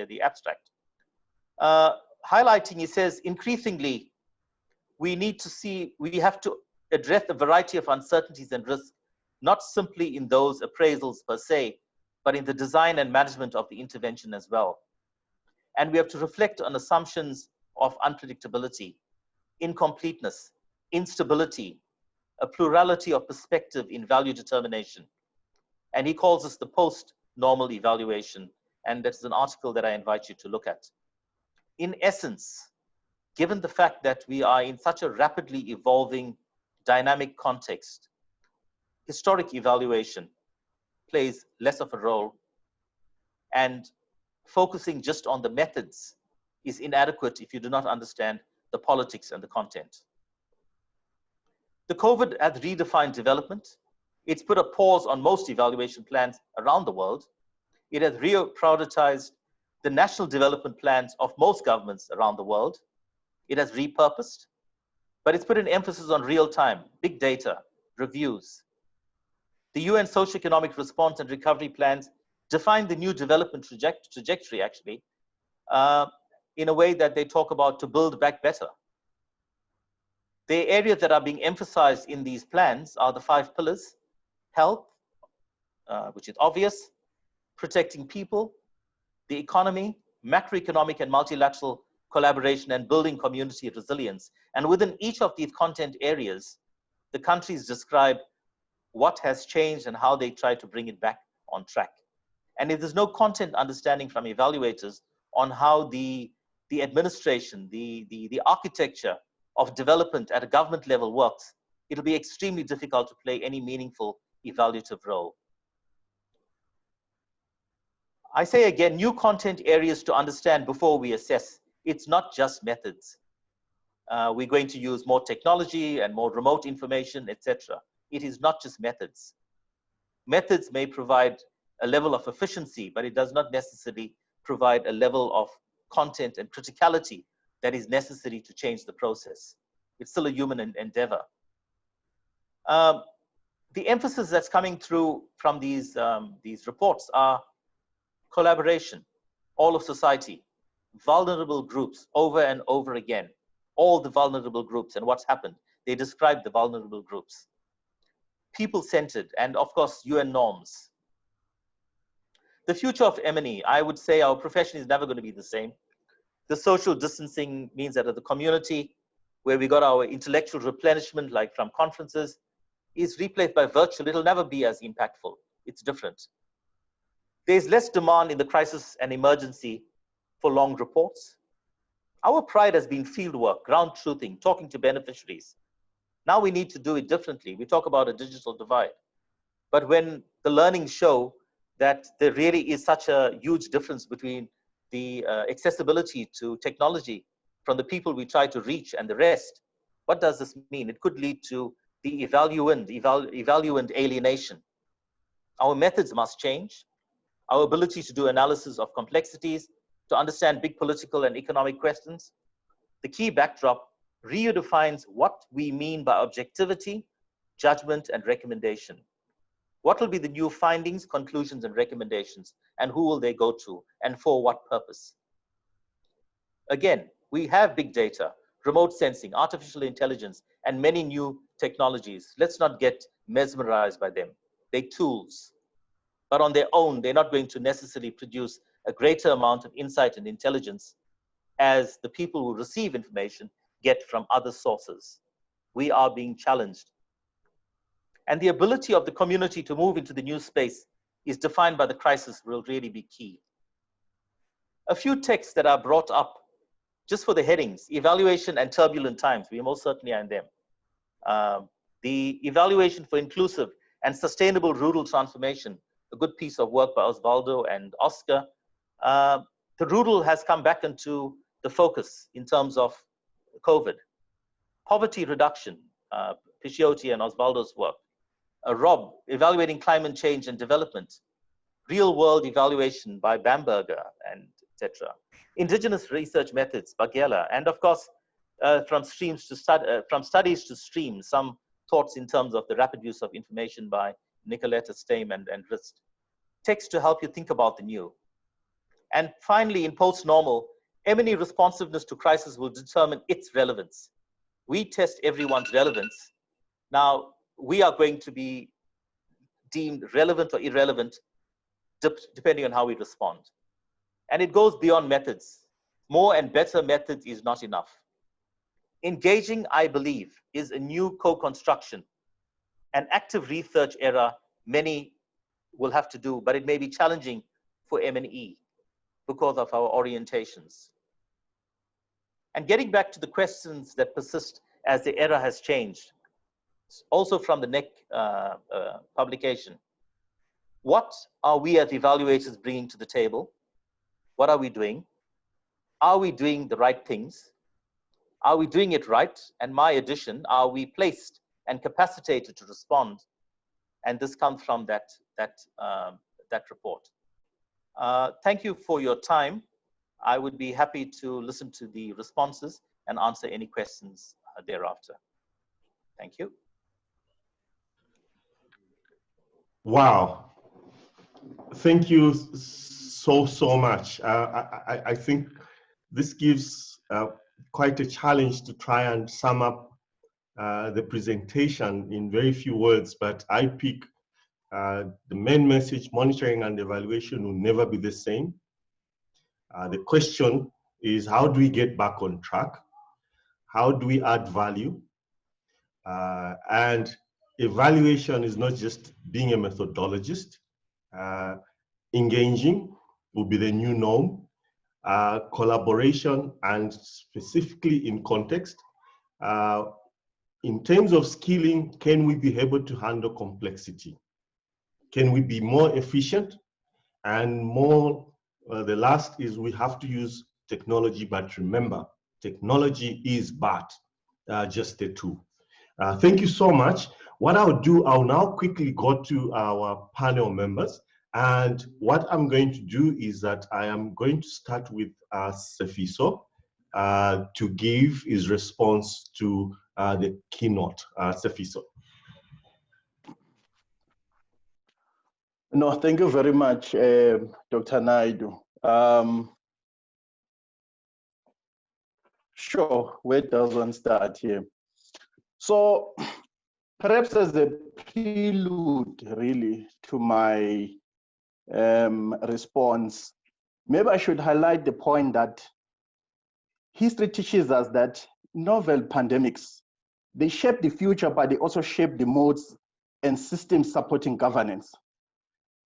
Highlighting, he says, increasingly, we have to address a variety of uncertainties and risks, not simply in those appraisals per se, but in the design and management of the intervention as well. And we have to reflect on assumptions of unpredictability, incompleteness, instability, a plurality of perspective in value determination. And he calls this the post-normal evaluation. And that's an article that I invite you to look at. In essence, given the fact that we are in such a rapidly evolving dynamic context, historic evaluation plays less of a role, and focusing just on the methods is inadequate if you do not understand the politics and the content. The COVID has redefined development. It's put a pause on most evaluation plans around the world. It has reprioritized the national development plans of most governments around the world. It has repurposed, but it's put an emphasis on real time, big data, reviews. The UN socioeconomic response and recovery plans define the new development trajectory, actually, in a way that they talk about to build back better. The areas that are being emphasized in these plans are the 5 pillars: health, which is obvious, protecting people, the economy, macroeconomic and multilateral collaboration, and building community resilience. And within each of these content areas, the countries describe what has changed and how they try to bring it back on track. And if there's no content understanding from evaluators on how the administration, the architecture of development at a government level works, it'll be extremely difficult to play any meaningful evaluative role. I say again, new content areas to understand before we assess. It's not just methods. We're going to use more technology and more remote information, etc. It is not just methods. Methods may provide a level of efficiency, but it does not necessarily provide a level of content and criticality that is necessary to change the process. It's still a human endeavor. The emphasis that's coming through from these reports are collaboration, all of society, vulnerable groups over and over again, all the vulnerable groups and what's happened. They describe the vulnerable groups. People-centered, and of course, UN norms. The future of M&E, I would say our profession is never going to be the same. The social distancing means that at the community, where we got our intellectual replenishment, like from conferences, is replaced by virtual. It'll never be as impactful. It's different. There's less demand in the crisis and emergency for long reports. Our pride has been fieldwork, ground truthing, talking to beneficiaries. Now we need to do it differently. We talk about a digital divide. But when the learnings show that there really is such a huge difference between the accessibility to technology from the people we try to reach and the rest, what does this mean? It could lead to the evaluant alienation. Our methods must change. Our ability to do analysis of complexities, to understand big political and economic questions. The key backdrop redefines what we mean by objectivity, judgment, and recommendation. What will be the new findings, conclusions, and recommendations, and who will they go to, and for what purpose? Again, we have big data, remote sensing, artificial intelligence, and many new technologies. Let's not get mesmerized by them. They're tools. But on their own, they're not going to necessarily produce a greater amount of insight and intelligence as the people who receive information get from other sources. We are being challenged. And the ability of the community to move into the new space is defined by the crisis will really be key. A few texts that are brought up just for the headings: evaluation and turbulent times. We most certainly are in them. The evaluation for inclusive and sustainable rural transformation, a good piece of work by Osvaldo and Oscar. The rural has come back into the focus in terms of COVID. Poverty reduction, Pisciotti and Osvaldo's work. Rob, evaluating climate change and development. Real world evaluation by Bamberger and etc. Indigenous research methods, Bagela, and of course, from studies to streams, some thoughts in terms of the rapid use of information by Nicoletta Stame and Rist. Text to help you think about the new. And finally, in post-normal, M&E responsiveness to crisis will determine its relevance. We test everyone's relevance. Now, we are going to be deemed relevant or irrelevant depending on how we respond. And it goes beyond methods. More and better methods is not enough. Engaging, I believe, is a new co-construction. An active research era many will have to do, but it may be challenging for M&E because of our orientations. And getting back to the questions that persist as the era has changed, also from the NEC publication. What are we as evaluators bringing to the table? What are we doing? Are we doing the right things? Are we doing it right? And my addition, are we placed and capacitated to respond? And this comes from that report. Thank you for your time. I would be happy to listen to the responses and answer any questions thereafter. Thank you. Wow. Thank you so much. I think this gives quite a challenge to try and sum up the presentation in very few words, but I pick the main message: monitoring and evaluation will never be the same. The question is, how do we get back on track? How do we add value? And evaluation is not just being a methodologist. Engaging will be the new norm. Collaboration, and specifically in context. In terms of skilling, can we be able to handle complexity? Can we be more efficient? And more, the last is we have to use technology, but remember, technology is but just a tool. Thank you so much. What I'll do, I'll now quickly go to our panel members. And what I'm going to do is that I am going to start with Sifiso to give his response to the keynote. Sifiso. No, thank you very much, Dr. Naidoo. Sure, where does one start here? So perhaps as a prelude really to my response, maybe I should highlight the point that history teaches us that novel pandemics, they shape the future, but they also shape the modes and systems supporting governance.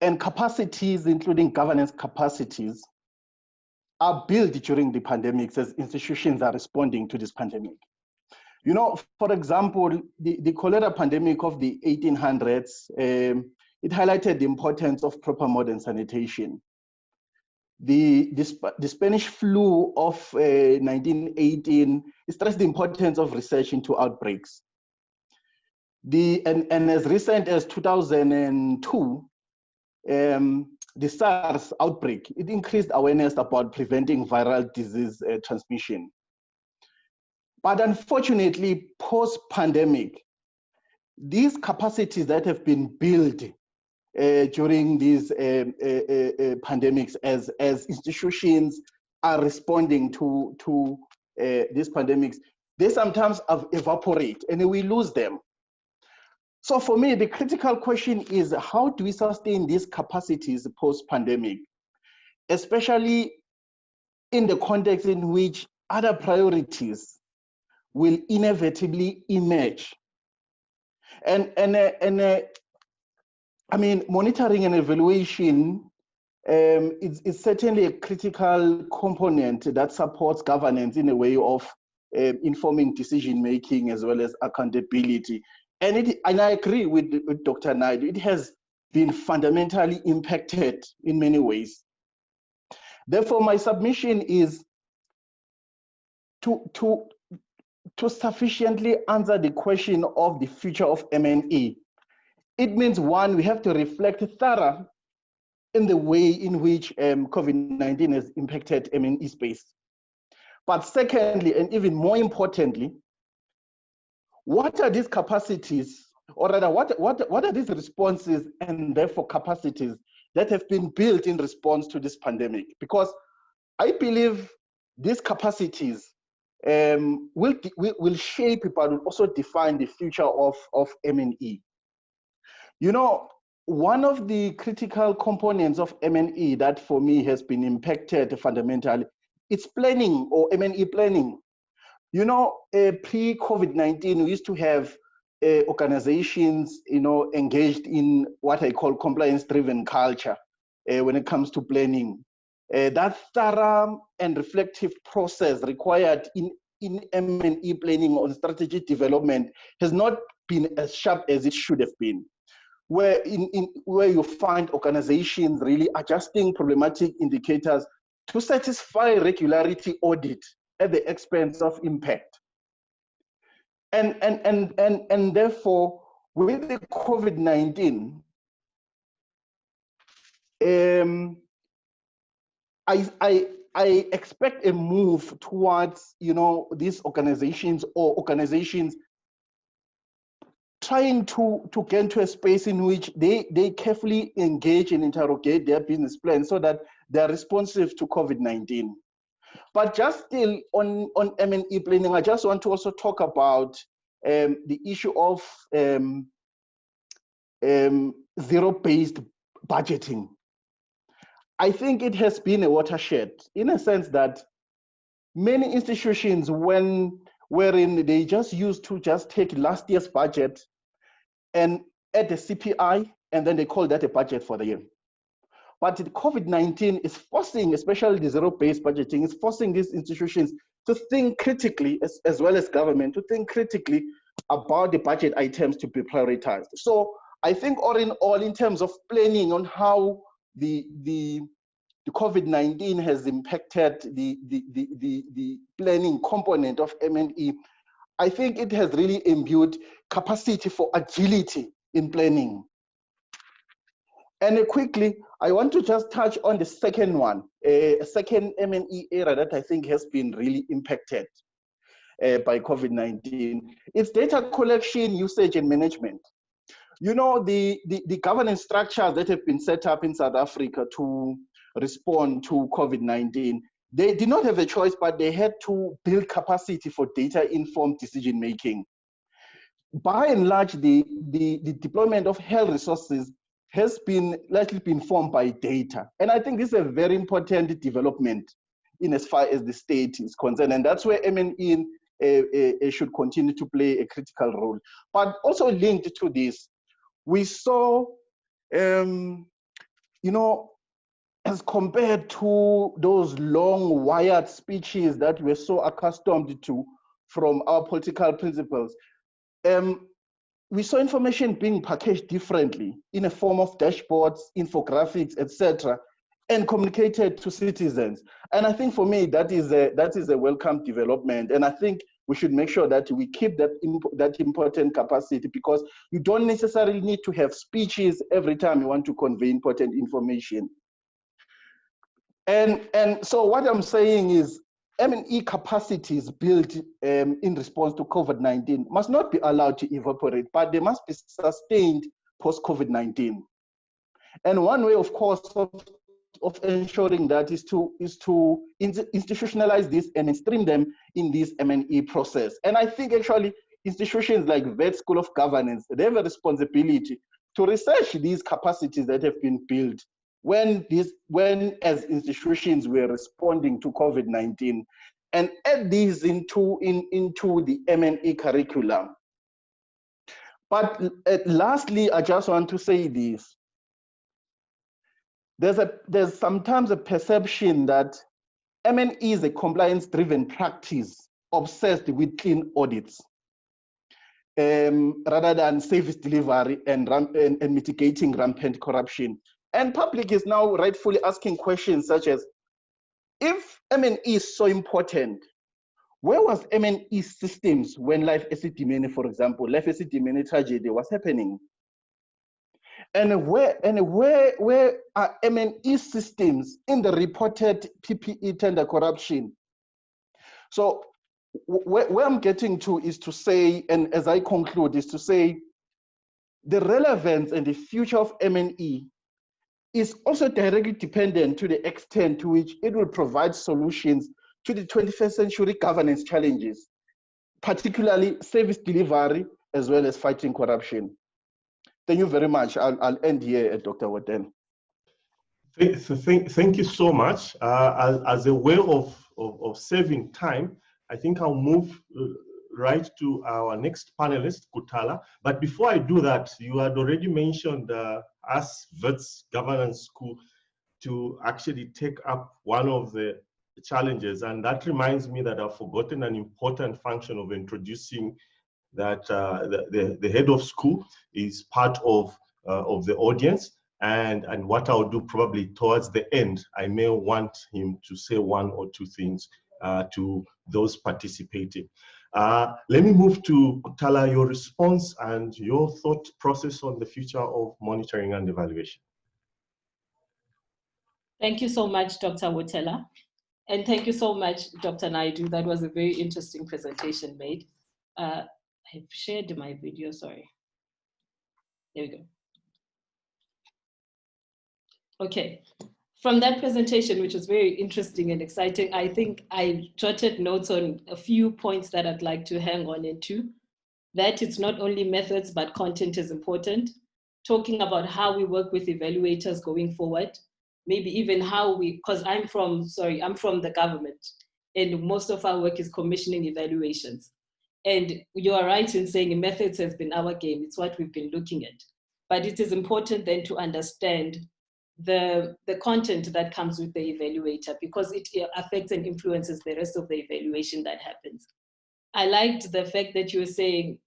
And capacities, including governance capacities, are built during the pandemics as institutions are responding to this pandemic. You know, for example, the cholera pandemic of the 1800s, it highlighted the importance of proper modern sanitation. The Spanish flu of 1918 stressed the importance of research into outbreaks. And as recent as 2002, the SARS outbreak, it increased awareness about preventing viral disease transmission. But unfortunately, post-pandemic, these capacities that have been built during these pandemics as institutions are responding to these pandemics, they sometimes evaporate and we lose them. So for me, the critical question is, how do we sustain these capacities post-pandemic, especially in the context in which other priorities will inevitably emerge? And I mean, monitoring and evaluation is certainly a critical component that supports governance in a way of informing decision-making as well as accountability. And I agree with Dr. Naidoo, it has been fundamentally impacted in many ways. Therefore, my submission is to sufficiently answer the question of the future of MNE. It means, one, we have to reflect thorough in the way in which COVID-19 has impacted MNE space. But secondly, and even more importantly, what are these capacities, or rather, what are these responses and therefore capacities that have been built in response to this pandemic? Because I believe these capacities will shape but will also define the future of MNE. You know, one of the critical components of MNE that for me has been impacted fundamentally, it's planning, or MNE planning. You know, pre-COVID-19, we used to have organizations, you know, engaged in what I call compliance-driven culture when it comes to planning. That thorough and reflective process required in MNE planning on strategy development has not been as sharp as it should have been. Where you find organizations really adjusting problematic indicators to satisfy regularity audit at the expense of impact. And therefore, with the COVID-19, I expect a move towards, you know, these organizations trying to get into a space in which they carefully engage and interrogate their business plan so that they're responsive to COVID-19. But just still on M&E planning, I just want to also talk about the issue of zero-based budgeting. I think it has been a watershed in a sense that many institutions, wherein they just used to just take last year's budget and add the CPI, and then they call that a budget for the year. But COVID-19 is forcing, especially the zero-based budgeting, is forcing these institutions to think critically, as well as government, to think critically about the budget items to be prioritized. So I think all in all, in terms of planning on how the COVID-19 has impacted the planning component of M&E, I think it has really imbued capacity for agility in planning. And quickly, I want to just touch on the second one, a second M&E area that I think has been really impacted by COVID-19. It's data collection, usage, and management. You know, the governance structures that have been set up in South Africa to respond to COVID-19, they did not have a choice, but they had to build capacity for data-informed decision-making. By and large, the deployment of health resources has been largely been formed by data. And I think this is a very important development in as far as the state is concerned. And that's where M&E should continue to play a critical role. But also linked to this, we saw, you know, as compared to those long wired speeches that we're so accustomed to from our political principles, we saw information being packaged differently in a form of dashboards, infographics, etc., and communicated to citizens. And I think for me, that is a welcome development. And I think we should make sure that we keep that important capacity, because you don't necessarily need to have speeches every time you want to convey important information. And so what I'm saying is, M&E capacities built in response to COVID-19 must not be allowed to evaporate, but they must be sustained post-COVID-19. And one way, of course, of ensuring that is to institutionalize this and stream them in this M&E process. And I think actually institutions like VET School of Governance, they have a responsibility to research these capacities that have been built when as institutions were responding to COVID-19, and add these into the M&E curriculum. But lastly, I just want to say this. There's sometimes a perception that M&E is a compliance-driven practice obsessed with clean audits, rather than service delivery and mitigating rampant corruption. And public is now rightfully asking questions such as, if M&E is so important, where was M&E systems when Life Esidimeni, for example, Life Esidimeni tragedy was happening? And where are M&E systems in the reported PPE tender corruption? So where I'm getting to is to say, and as I conclude, is to say, the relevance and the future of M&E is also directly dependent to the extent to which it will provide solutions to the 21st century governance challenges, particularly service delivery, as well as fighting corruption. Thank you very much. I'll end here, Dr. Wotela. Thank you so much. As a way of saving time, I think I'll move right to our next panelist, Kutala. But before I do that, you had already mentioned us VETS Governance School to actually take up one of the challenges. And that reminds me that I've forgotten an important function of introducing that the head of school is part of the audience. And what I'll do probably towards the end, I may want him to say one or two things to those participating. Let me move to Kutala, your response and your thought process on the future of monitoring and evaluation. Thank you so much, Dr. Wotela. And thank you so much, Dr. Naidu. That was a very interesting presentation made. I've shared my video, sorry. There we go. Okay. from that presentation, which was very interesting and exciting, I think I jotted notes on a few points that I'd like to hang on into. That it's not only methods, but content is important. Talking about how we work with evaluators going forward, maybe even how we, because I'm from the government, and most of our work is commissioning evaluations. And you are right in saying methods has been our game. It's what we've been looking at. But it is important then to understand the content that comes with the evaluator, because it affects and influences the rest of the evaluation that happens. I liked the fact that you were saying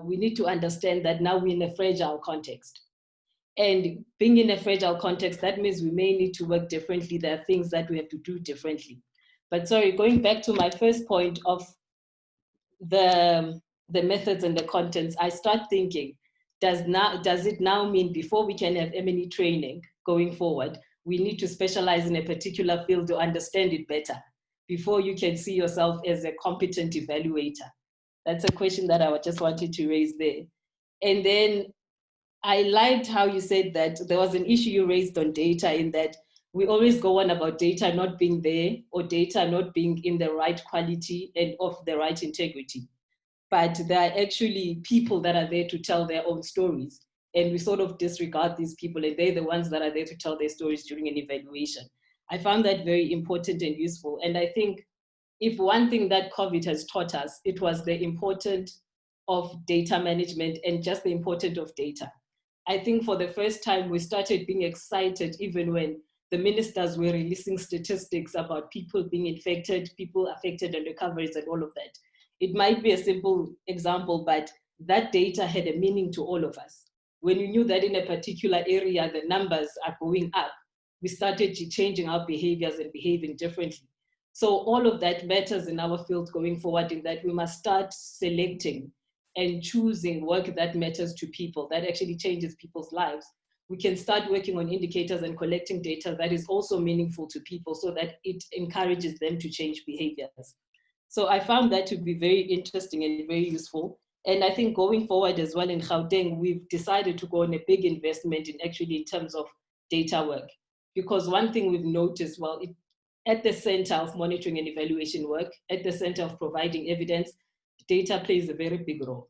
we need to understand that now we're in a fragile context. And being in a fragile context, that means we may need to work differently. There are things that we have to do differently. But sorry, going back to my first point of the methods and the contents, I start thinking, does it now mean before we can have M&E training going forward, we need to specialize in a particular field to understand it better before you can see yourself as a competent evaluator? That's a question that I just wanted to raise there. And then I liked how you said that there was an issue you raised on data, in that we always go on about data not being there, or data not being in the right quality and of the right integrity. But there are actually people that are there to tell their own stories. And we sort of disregard these people, and they're the ones that are there to tell their stories during an evaluation. I found that very important and useful. And I think if one thing that COVID has taught us, it was the importance of data management and just the importance of data. I think for the first time, we started being excited even when the ministers were releasing statistics about people being infected, people affected and recoveries and all of that. It might be a simple example, but that data had a meaning to all of us. When you knew that in a particular area, the numbers are going up, we started changing our behaviors and behaving differently. So all of that matters in our field going forward, in that we must start selecting and choosing work that matters to people, that actually changes people's lives. We can start working on indicators and collecting data that is also meaningful to people, so that it encourages them to change behaviors. So I found that to be very interesting and very useful. And I think going forward as well in Gauteng, we've decided to go on a big investment in terms of data work. Because one thing we've noticed, at the center of monitoring and evaluation work, at the center of providing evidence, data plays a very big role.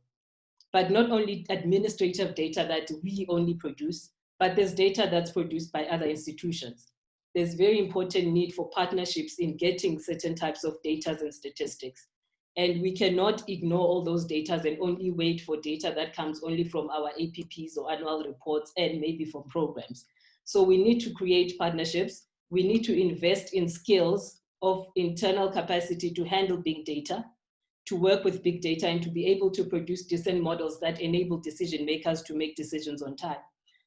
But not only administrative data that we only produce, but there's data that's produced by other institutions. There's very important need for partnerships in getting certain types of data and statistics. And we cannot ignore all those data and only wait for data that comes only from our APPs or annual reports and maybe from programs. So we need to create partnerships. We need to invest in skills of internal capacity to handle big data, to work with big data, and to be able to produce decent models that enable decision makers to make decisions on time.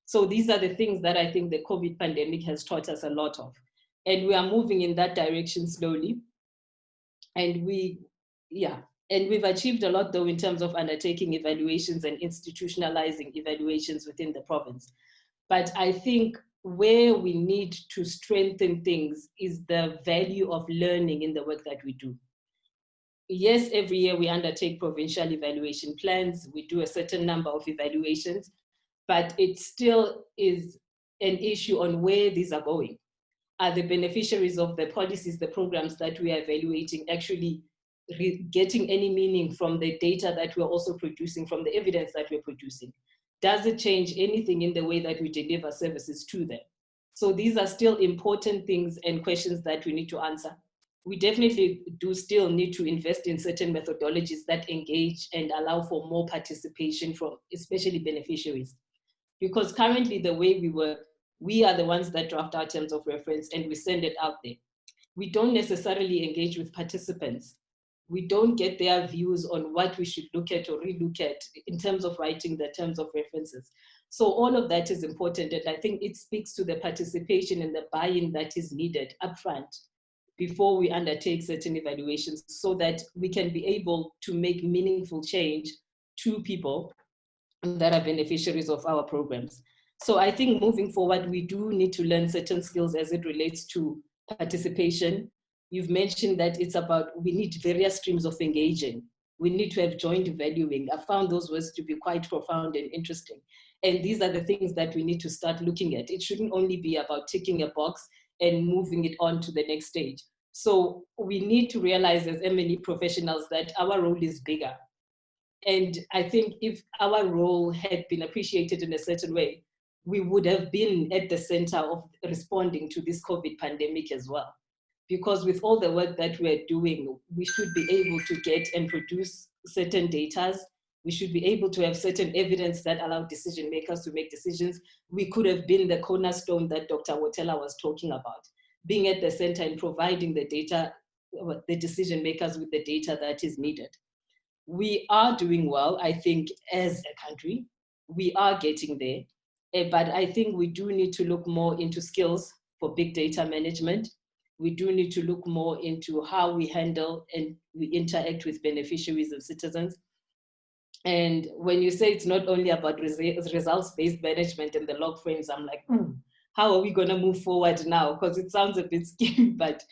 So these are the things that I think the COVID pandemic has taught us a lot of. And we are moving in that direction slowly. And we've achieved a lot though in terms of undertaking evaluations and institutionalizing evaluations within the province. But I think where we need to strengthen things is the value of learning in the work that we do. Yes, every year we undertake provincial evaluation plans. We do a certain number of evaluations, but it still is an issue on where these are going. Are the beneficiaries of the policies, the programs that we are evaluating actually getting any meaning from the data that we're also producing, from the evidence that we're producing? Does it change anything in the way that we deliver services to them? So these are still important things and questions that we need to answer. We definitely do still need to invest in certain methodologies that engage and allow for more participation from especially beneficiaries. Because currently the way we work, we are the ones that draft our terms of reference and we send it out there. We don't necessarily engage with participants. We don't get their views on what we should look at or relook at in terms of writing the terms of references. So all of that is important, and I think it speaks to the participation and the buy-in that is needed upfront before we undertake certain evaluations, so that we can be able to make meaningful change to people that are beneficiaries of our programs. So I think moving forward, we do need to learn certain skills as it relates to participation. You've mentioned that it's about, we need various streams of engaging. We need to have joint valuing. I found those words to be quite profound and interesting. And these are the things that we need to start looking at. It shouldn't only be about ticking a box and moving it on to the next stage. So we need to realize as M&E professionals that our role is bigger. And I think if our role had been appreciated in a certain way, we would have been at the center of responding to this COVID pandemic as well. Because with all the work that we're doing, we should be able to get and produce certain data. We should be able to have certain evidence that allow decision makers to make decisions. We could have been the cornerstone that Dr. Wotela was talking about, being at the center and providing the data, the decision makers with the data that is needed. We are doing well, I think, as a country. We are getting there, but I think we do need to look more into skills for big data management. We do need to look more into how we handle and we interact with beneficiaries and citizens. And when you say it's not only about results-based management and the log frames, I'm like, how are we going to move forward now? Because it sounds a bit scary, but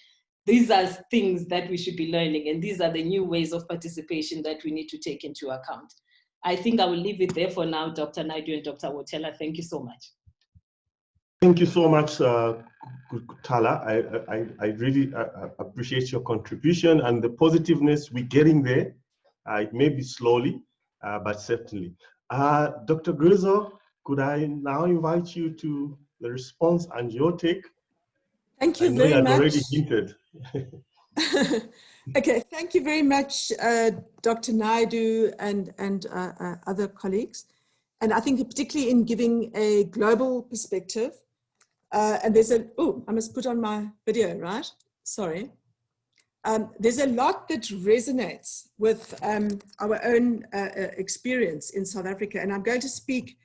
these are things that we should be learning, and these are the new ways of participation that we need to take into account. I think I will leave it there for now, Dr. Naidoo and Dr. Wotela. Thank you so much. Thank you so much, Kutala. I really appreciate your contribution and the positiveness. We're getting there. It may be slowly, but certainly. Dr. Griessel, could I now invite you to the response and your take? Thank you very much. Already hinted. Okay, thank you very much, Dr. Naidoo and other colleagues. And I think particularly in giving a global perspective, and there's a, I must put on my video, right? Sorry. There's a lot that resonates with our own experience in South Africa, and I'm going to speak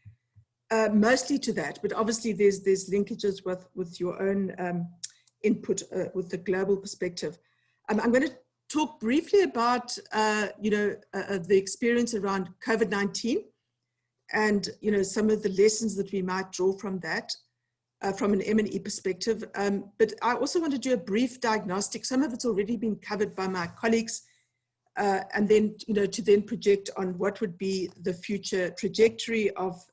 mostly to that, but obviously there's linkages with your own input with the global perspective. I'm going to talk briefly about the experience around COVID-19 and some of the lessons that we might draw from that from an M&E perspective. But I also want to do a brief diagnostic. Some of it's already been covered by my colleagues, and then to then project on what would be the future trajectory of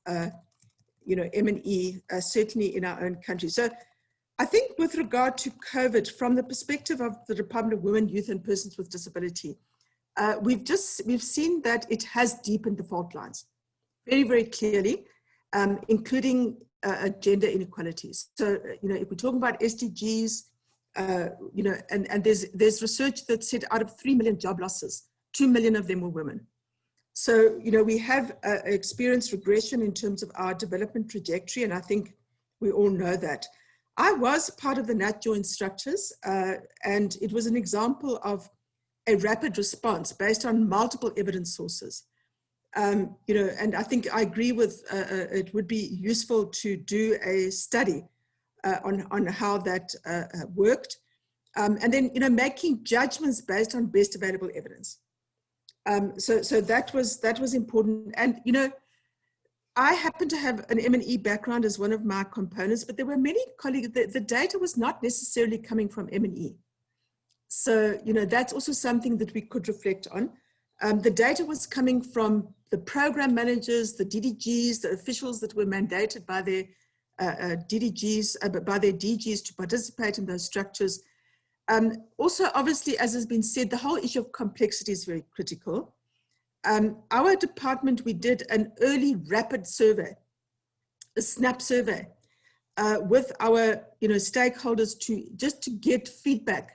M&E, certainly in our own country. So I think with regard to COVID, from the perspective of the Department of Women, Youth and Persons with Disability, we've seen that it has deepened the fault lines very, very clearly, including gender inequalities. So, if we're talking about SDGs, and there's research that said out of 3 million job losses, 2 million of them were women. So, we have experienced regression in terms of our development trajectory, and I think we all know that. I was part of the NatJo instructors, and it was an example of a rapid response based on multiple evidence sources. And I think I agree with it would be useful to do a study on how that worked, and then making judgments based on best available evidence. So that was important. And I happen to have an M&E background as one of my components, but there were many colleagues. The data was not necessarily coming from M&E. So that's also something that we could reflect on. The data was coming from the program managers, the DDGs, the officials that were mandated by their DGs to participate in those structures. Also, obviously, as has been said, the whole issue of complexity is very critical. Our department, we did an early rapid survey, a SNAP survey, with our stakeholders to get feedback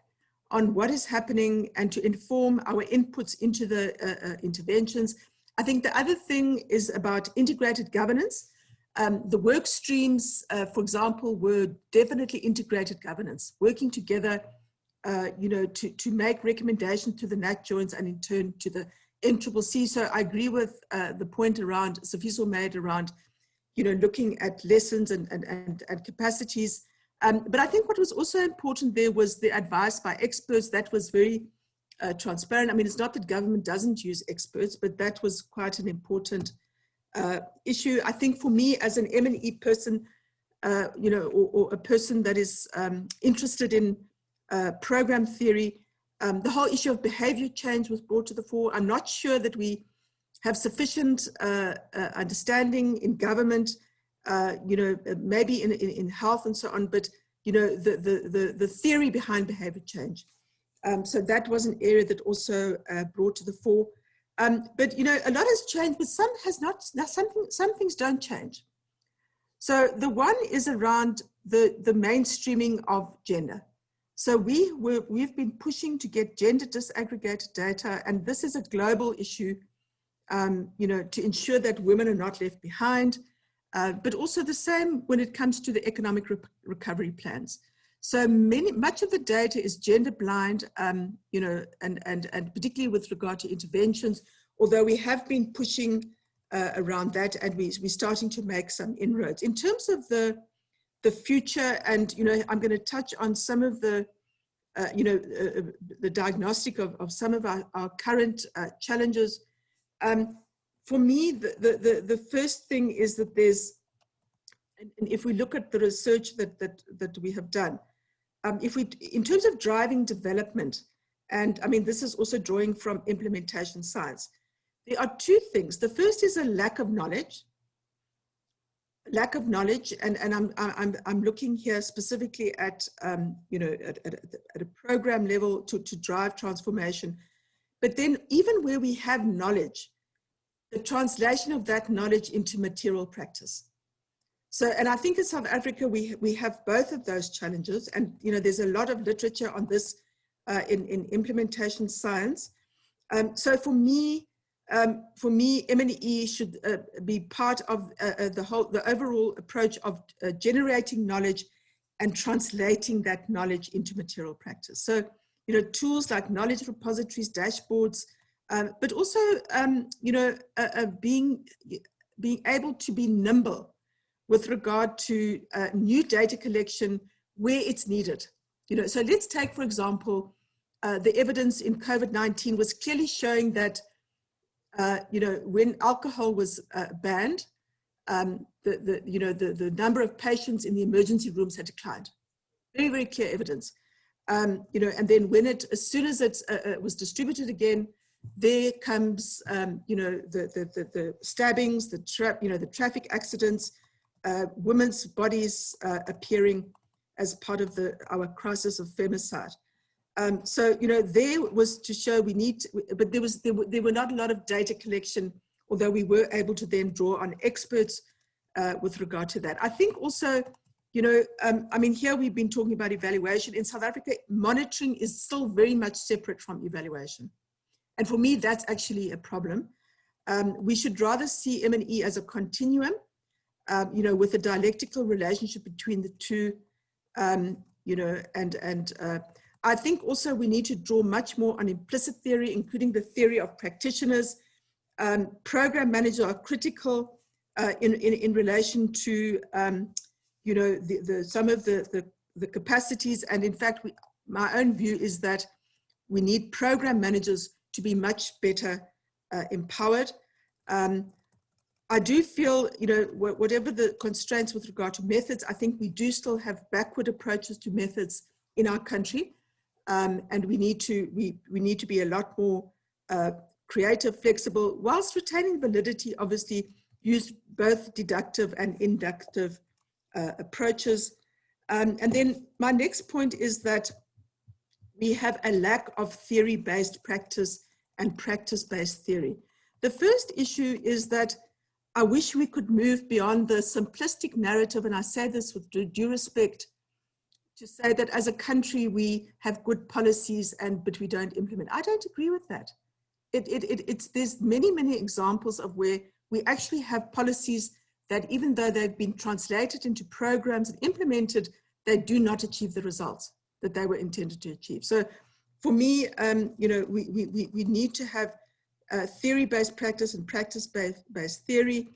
on what is happening and to inform our inputs into the interventions. I think the other thing is about integrated governance. The work streams, for example, were definitely integrated governance, working together, to make recommendations to the NAT joints and in turn to the NCCC. So I agree with the point around Sifiso made around, looking at lessons and capacities. But I think what was also important there was the advice by experts that was very transparent. I mean, it's not that government doesn't use experts, but that was quite an important issue. I think for me as an M&E person, or a person that is interested in program theory, The whole issue of behavior change was brought to the fore. I'm not sure that we have sufficient understanding in government, maybe in health and so on, but the theory behind behavior change. So that was an area that also brought to the fore. But a lot has changed, but some has not. Some things don't change. So the one is around the mainstreaming of gender. So we've been pushing to get gender disaggregated data, and this is a global issue, to ensure that women are not left behind, but also the same when it comes to the economic recovery plans. So much of the data is gender blind, and particularly with regard to interventions, although we have been pushing around that, and we're starting to make some inroads. In terms of the future, and I'm going to touch on some of the the diagnostic of some of our current challenges. For me, the first thing is that there's, and if we look at the research that we have done, in terms of driving development, and I mean this is also drawing from implementation science, there are two things. The first is a lack of knowledge. And I'm looking here specifically at at a program level to drive transformation. But then even where we have knowledge, the translation of that knowledge into material practice. So, and I think in South Africa we have both of those challenges, and there's a lot of literature on this in implementation science. So for me, M&E should be part of the overall approach of generating knowledge and translating that knowledge into material practice. So, tools like knowledge repositories, dashboards, but also, being able to be nimble with regard to new data collection where it's needed. So let's take, for example, the evidence in COVID-19 was clearly showing that when alcohol was banned, the number of patients in the emergency rooms had declined. Very, very clear evidence. And then when as soon as it was distributed again, there comes, the stabbings, the traffic accidents, women's bodies appearing as part of our crisis of femicide. So, there was to show we need, but there were not a lot of data collection, although we were able to then draw on experts with regard to that. I think also, I mean, here we've been talking about evaluation. In South Africa, monitoring is still very much separate from evaluation. And for me, that's actually a problem. We should rather see M&E as a continuum, with a dialectical relationship between the two, I think also we need to draw much more on implicit theory, including the theory of practitioners. Program managers are critical in relation to, some of the capacities. And in fact, my own view is that we need program managers to be much better empowered. I do feel, whatever the constraints with regard to methods, I think we do still have backward approaches to methods in our country. And we need to be a lot more creative, flexible, whilst retaining validity, obviously use both deductive and inductive approaches. And then my next point is that we have a lack of theory-based practice and practice-based theory. The first issue is that I wish we could move beyond the simplistic narrative, and I say this with due respect, to say that as a country we have good policies but we don't implement. I don't agree with that. There's many examples of where we actually have policies that even though they've been translated into programs and implemented, they do not achieve the results that they were intended to achieve. So for me, we need to have theory-based practice and practice-based theory.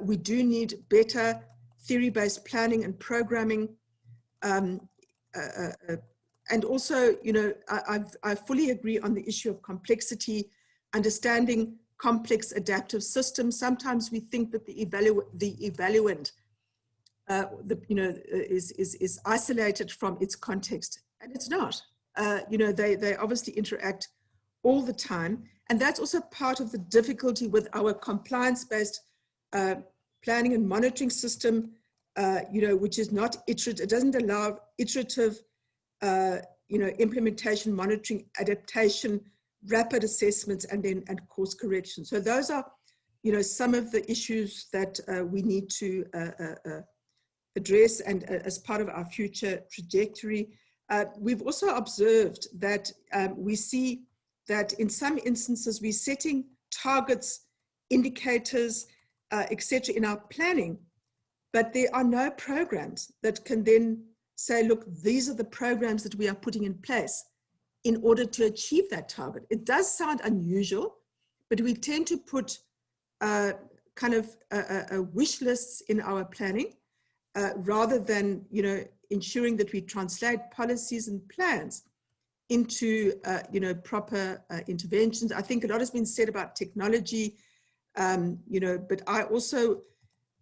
We do need better theory-based planning and programming. And also, I fully agree on the issue of complexity, understanding complex adaptive systems. Sometimes we think that the evaluant, is isolated from its context, and it's not. they obviously interact all the time. And that's also part of the difficulty with our compliance-based planning and monitoring system, which is not iterative. It doesn't allow iterative, implementation, monitoring, adaptation, rapid assessments, and course correction. So those are, some of the issues that we need to address, and as part of our future trajectory. We've also observed that we see that in some instances we're setting targets, indicators, etc. in our planning, but there are no programs that can then say, look, these are the programs that we are putting in place in order to achieve that target. It does sound unusual, but we tend to put wish lists in our planning rather than, ensuring that we translate policies and plans into, proper interventions. I think a lot has been said about technology, but I also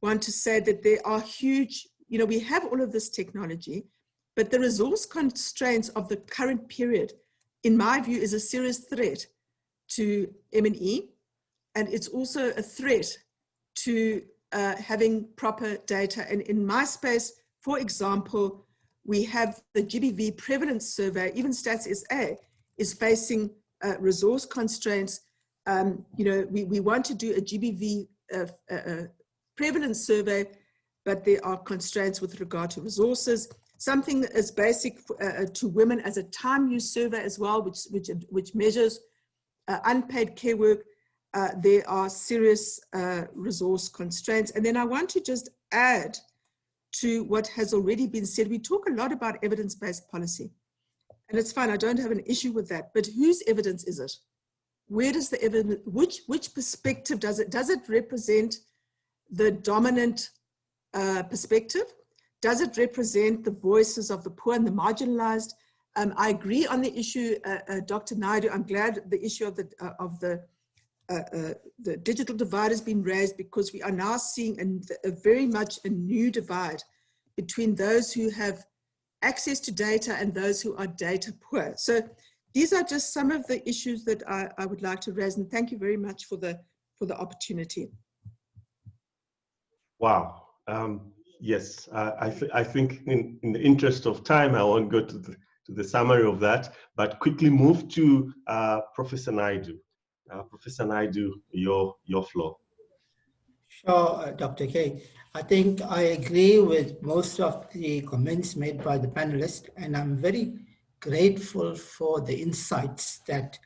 want to say that there are huge, we have all of this technology, but the resource constraints of the current period, in my view, is a serious threat to M&E, and it's also a threat to having proper data. And in my space, for example, we have the GBV prevalence survey. Even Stats SA is facing resource constraints. We want to do a GBV prevalence survey, but there are constraints with regard to resources. Something as basic to women as a time use survey as well, which measures unpaid care work. There are serious resource constraints. And then I want to just add to what has already been said. We talk a lot about evidence-based policy, and it's fine, I don't have an issue with that, but whose evidence is it? Where does the evidence, which perspective does it? Does it represent the dominant perspective? Does it represent the voices of the poor and the marginalized? I agree on the issue, Dr. Naidoo. I'm glad the issue of the digital divide has been raised, because we are now seeing a very much a new divide between those who have access to data and those who are data poor. So these are just some of the issues that I would like to raise, and thank you very much for the opportunity. Wow. Yes, I think in the interest of time, I won't go to the summary of that, but quickly move to Professor Naidoo. Professor Naidoo, your floor. Sure, Dr. K. I think I agree with most of the comments made by the panelists, and I'm very grateful for the insights that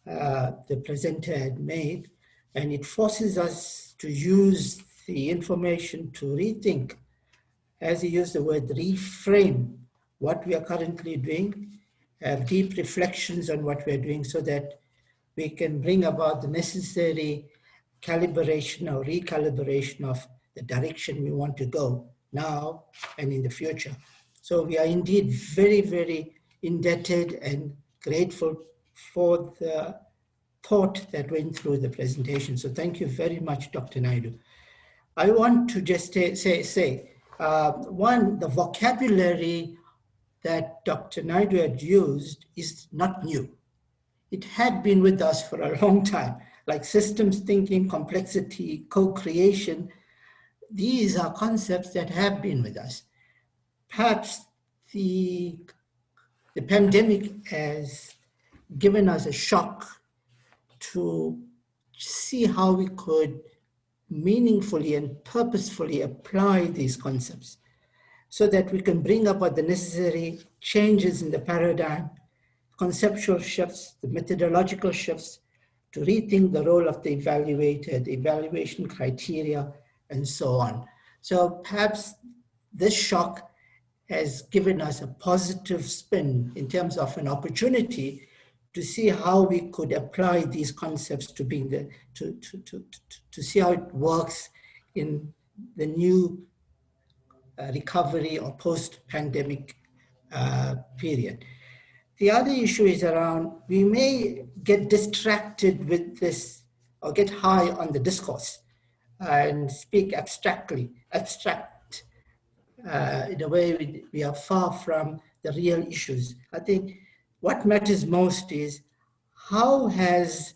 the presenter had made, and it forces us to use the information to rethink, as he used the word, reframe what we are currently doing, have deep reflections on what we're doing, so that we can bring about the necessary calibration or recalibration of the direction we want to go now and in the future. So we are indeed very, very indebted and grateful for the thought that went through the presentation. So thank you very much, Dr. Naidoo. I want to just say one, the vocabulary that Dr. Naidoo had used is not new. It had been with us for a long time, like systems thinking, complexity, co-creation. These are concepts that have been with us. Perhaps the pandemic has given us a shock to see how we could meaningfully and purposefully apply these concepts, so that we can bring about the necessary changes in the paradigm, conceptual shifts, the methodological shifts, to rethink the role of the evaluator, the evaluation criteria, and so on. So perhaps this shock has given us a positive spin in terms of an opportunity to see how we could apply these concepts to being to see how it works in the new recovery or post-pandemic period. The other issue is around, we may get distracted with this or get high on the discourse and speak abstract in a way we are far from the real issues. I think what matters most is how has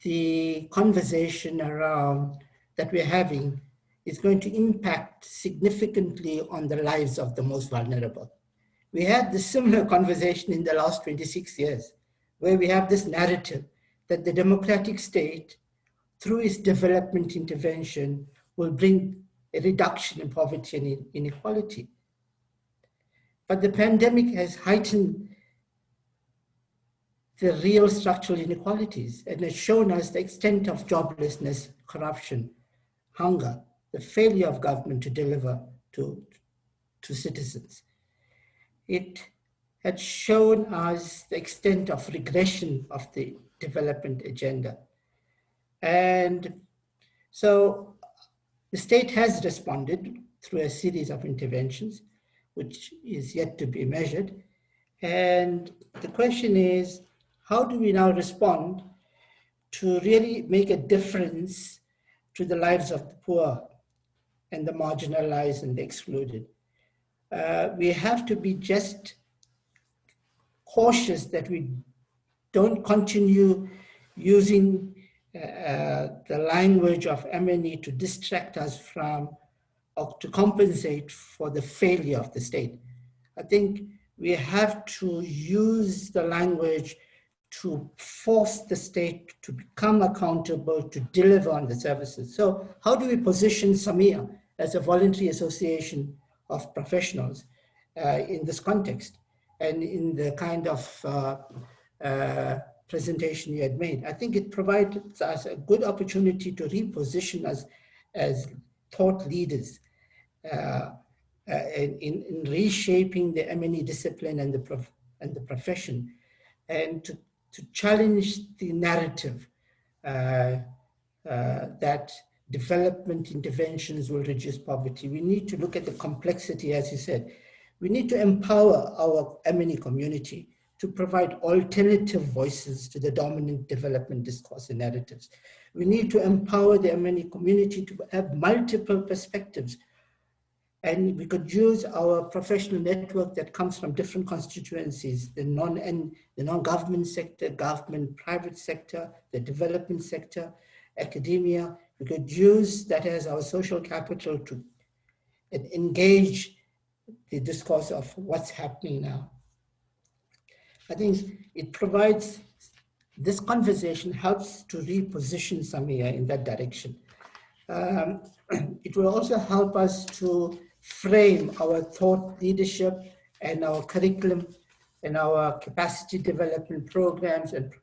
the conversation around that we're having is going to impact significantly on the lives of the most vulnerable. We had this similar conversation in the last 26 years, where we have this narrative that the democratic state, through its development intervention, will bring a reduction in poverty and inequality. But the pandemic has heightened the real structural inequalities and has shown us the extent of joblessness, corruption, hunger, the failure of government to deliver to citizens. It had shown us the extent of regression of the development agenda. And so the state has responded through a series of interventions, which is yet to be measured. And the question is, how do we now respond to really make a difference to the lives of the poor and the marginalized and the excluded? We have to be just cautious that we don't continue using the language of M&E to distract us from or to compensate for the failure of the state. I think we have to use the language to force the state to become accountable to deliver on the services. So how do we position SAMEA as a voluntary association of professionals in this context and in the kind of presentation you had made? I think it provides us a good opportunity to reposition us as thought leaders in reshaping the M&E discipline and the profession, and to challenge the narrative that development interventions will reduce poverty. We need to look at the complexity, as you said. We need to empower our M&E community to provide alternative voices to the dominant development discourse and narratives. We need to empower the M&E community to have multiple perspectives. And we could use our professional network that comes from different constituencies, the non-government sector, government, private sector, the development sector, academia. We could use that as our social capital to engage the discourse of what's happening now. I think it provides, this conversation helps to reposition SAMEA in that direction. It will also help us to frame our thought leadership and our curriculum and our capacity development programs and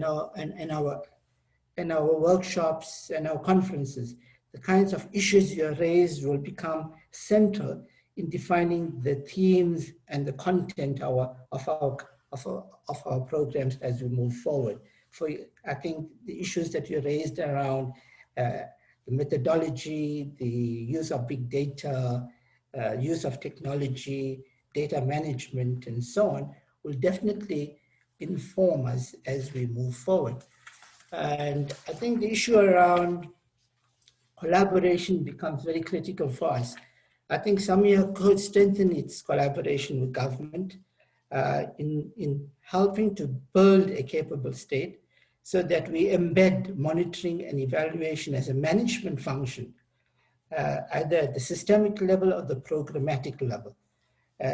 our workshops and our conferences. The kinds of issues you raised will become central in defining the themes and the content of our programs as we move forward. I think the issues that you raised around the methodology, the use of big data, use of technology, data management, and so on, will definitely inform us as we move forward. And I think the issue around collaboration becomes very critical for us. I think SAMEA could strengthen its collaboration with government in helping to build a capable state so that we embed monitoring and evaluation as a management function, either at the systemic level or the programmatic level,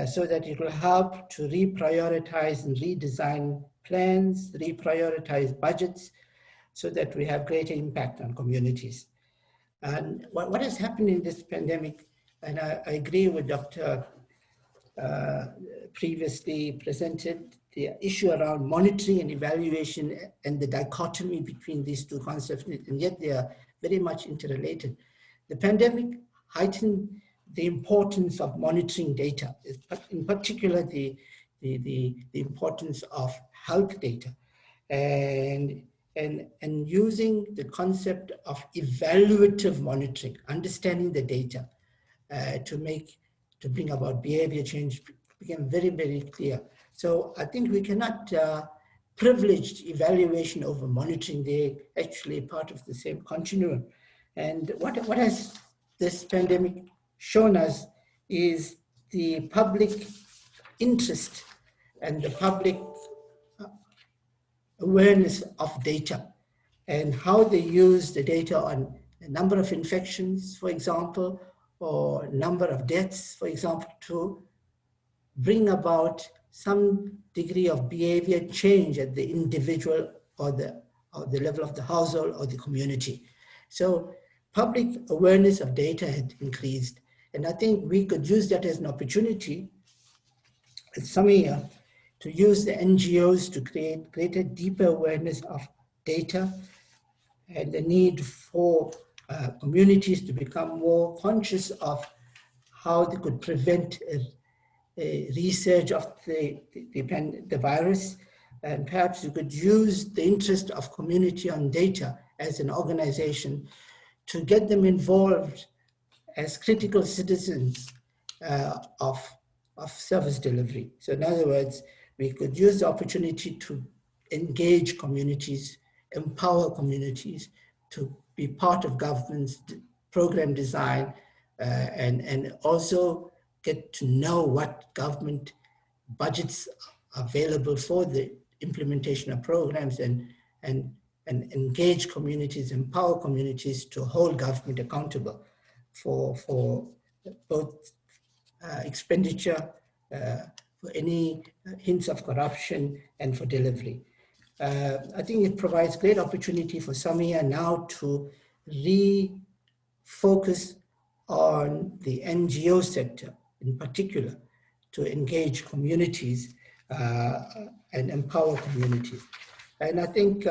so that it will help to reprioritize and redesign plans, reprioritize budgets, so that we have greater impact on communities. And what has happened in this pandemic, and I agree with Dr. Previously presented, the issue around monitoring and evaluation and the dichotomy between these two concepts, and yet they are very much interrelated. The pandemic heightened the importance of monitoring data, in particular the importance of health data, and using the concept of evaluative monitoring, understanding the data to bring about behavior change became very, very clear. So I think we cannot privilege evaluation over monitoring. They're actually part of the same continuum. And what has this pandemic shown us is the public interest and the public awareness of data and how they use the data on the number of infections, for example, or number of deaths, for example, to bring about some degree of behavior change at the individual or the level of the household or the community. So public awareness of data had increased. And I think we could use that as an opportunity at SAMEA to use the NGOs to create greater, deeper awareness of data and the need for communities to become more conscious of how they could prevent a research of the virus. And perhaps you could use the interest of community on data as an organization to get them involved as critical citizens of service delivery. So in other words, we could use the opportunity to engage communities, empower communities to be part of government's program design, and also get to know what government budgets are available for the implementation of programs, and engage communities, empower communities to hold government accountable for both expenditure, for any hints of corruption, and for delivery. I think it provides great opportunity for SAMEA now to refocus on the NGO sector in particular, to engage communities and empower communities. And I think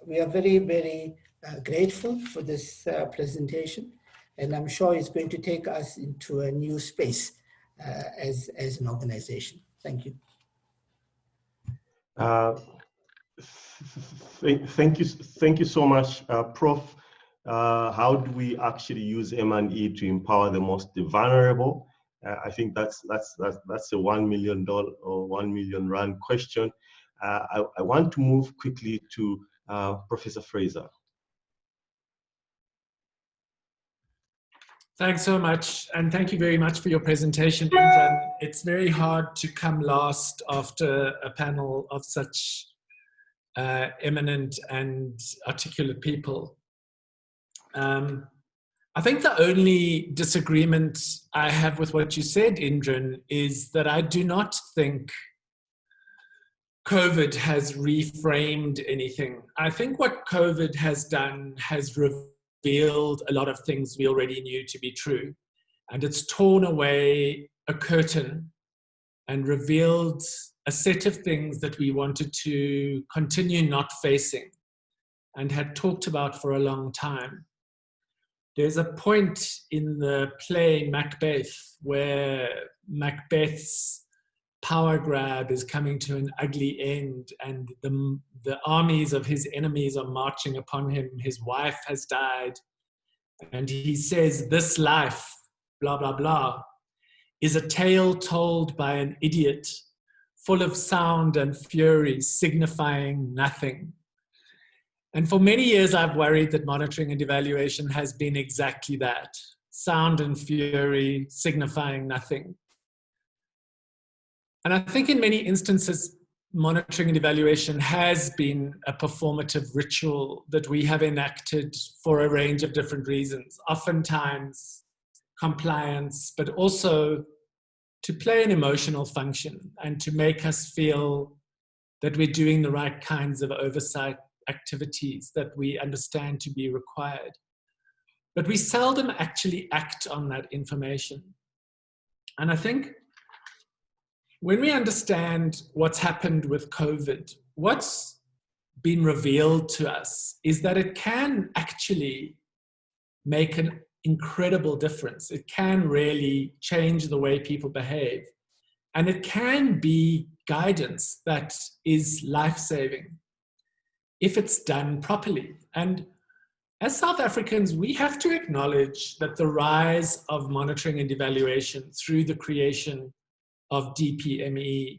we are very, very grateful for this presentation, and I'm sure it's going to take us into a new space as an organization. Thank you. Thank you so much, Prof. How do we actually use M&E to empower the most vulnerable? I think that's a $1 million or 1 million rand question. I want to move quickly to Professor Fraser. Thanks so much, and thank you very much for your presentation, Indran. It's very hard to come last after a panel of such eminent and articulate people. I think the only disagreement I have with what you said, Indran, is that I do not think COVID has reframed anything. I think what COVID has done has revealed a lot of things we already knew to be true. And it's torn away a curtain and revealed a set of things that we wanted to continue not facing and had talked about for a long time. There's a point in the play Macbeth where Macbeth's power grab is coming to an ugly end, and the armies of his enemies are marching upon him. His wife has died, and he says, "This life, blah, blah, blah, is a tale told by an idiot, full of sound and fury, signifying nothing." And for many years, I've worried that monitoring and evaluation has been exactly that: sound and fury, signifying nothing. And I think in many instances, monitoring and evaluation has been a performative ritual that we have enacted for a range of different reasons, oftentimes compliance, but also to play an emotional function and to make us feel that we're doing the right kinds of oversight activities that we understand to be required. But we seldom actually act on that information. And I think when we understand what's happened with COVID, what's been revealed to us is that it can actually make an incredible difference. It can really change the way people behave. And it can be guidance that is life-saving if it's done properly. And as South Africans, we have to acknowledge that the rise of monitoring and evaluation through the creation of DPME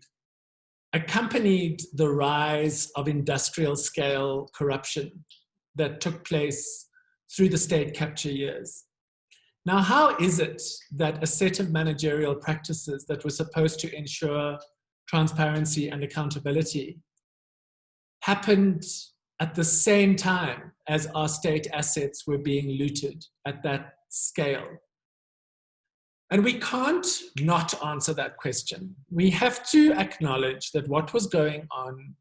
accompanied the rise of industrial scale corruption that took place through the state capture years. Now, how is it that a set of managerial practices that were supposed to ensure transparency and accountability happened at the same time as our state assets were being looted at that scale. And we can't not answer that question. We have to acknowledge that what was going on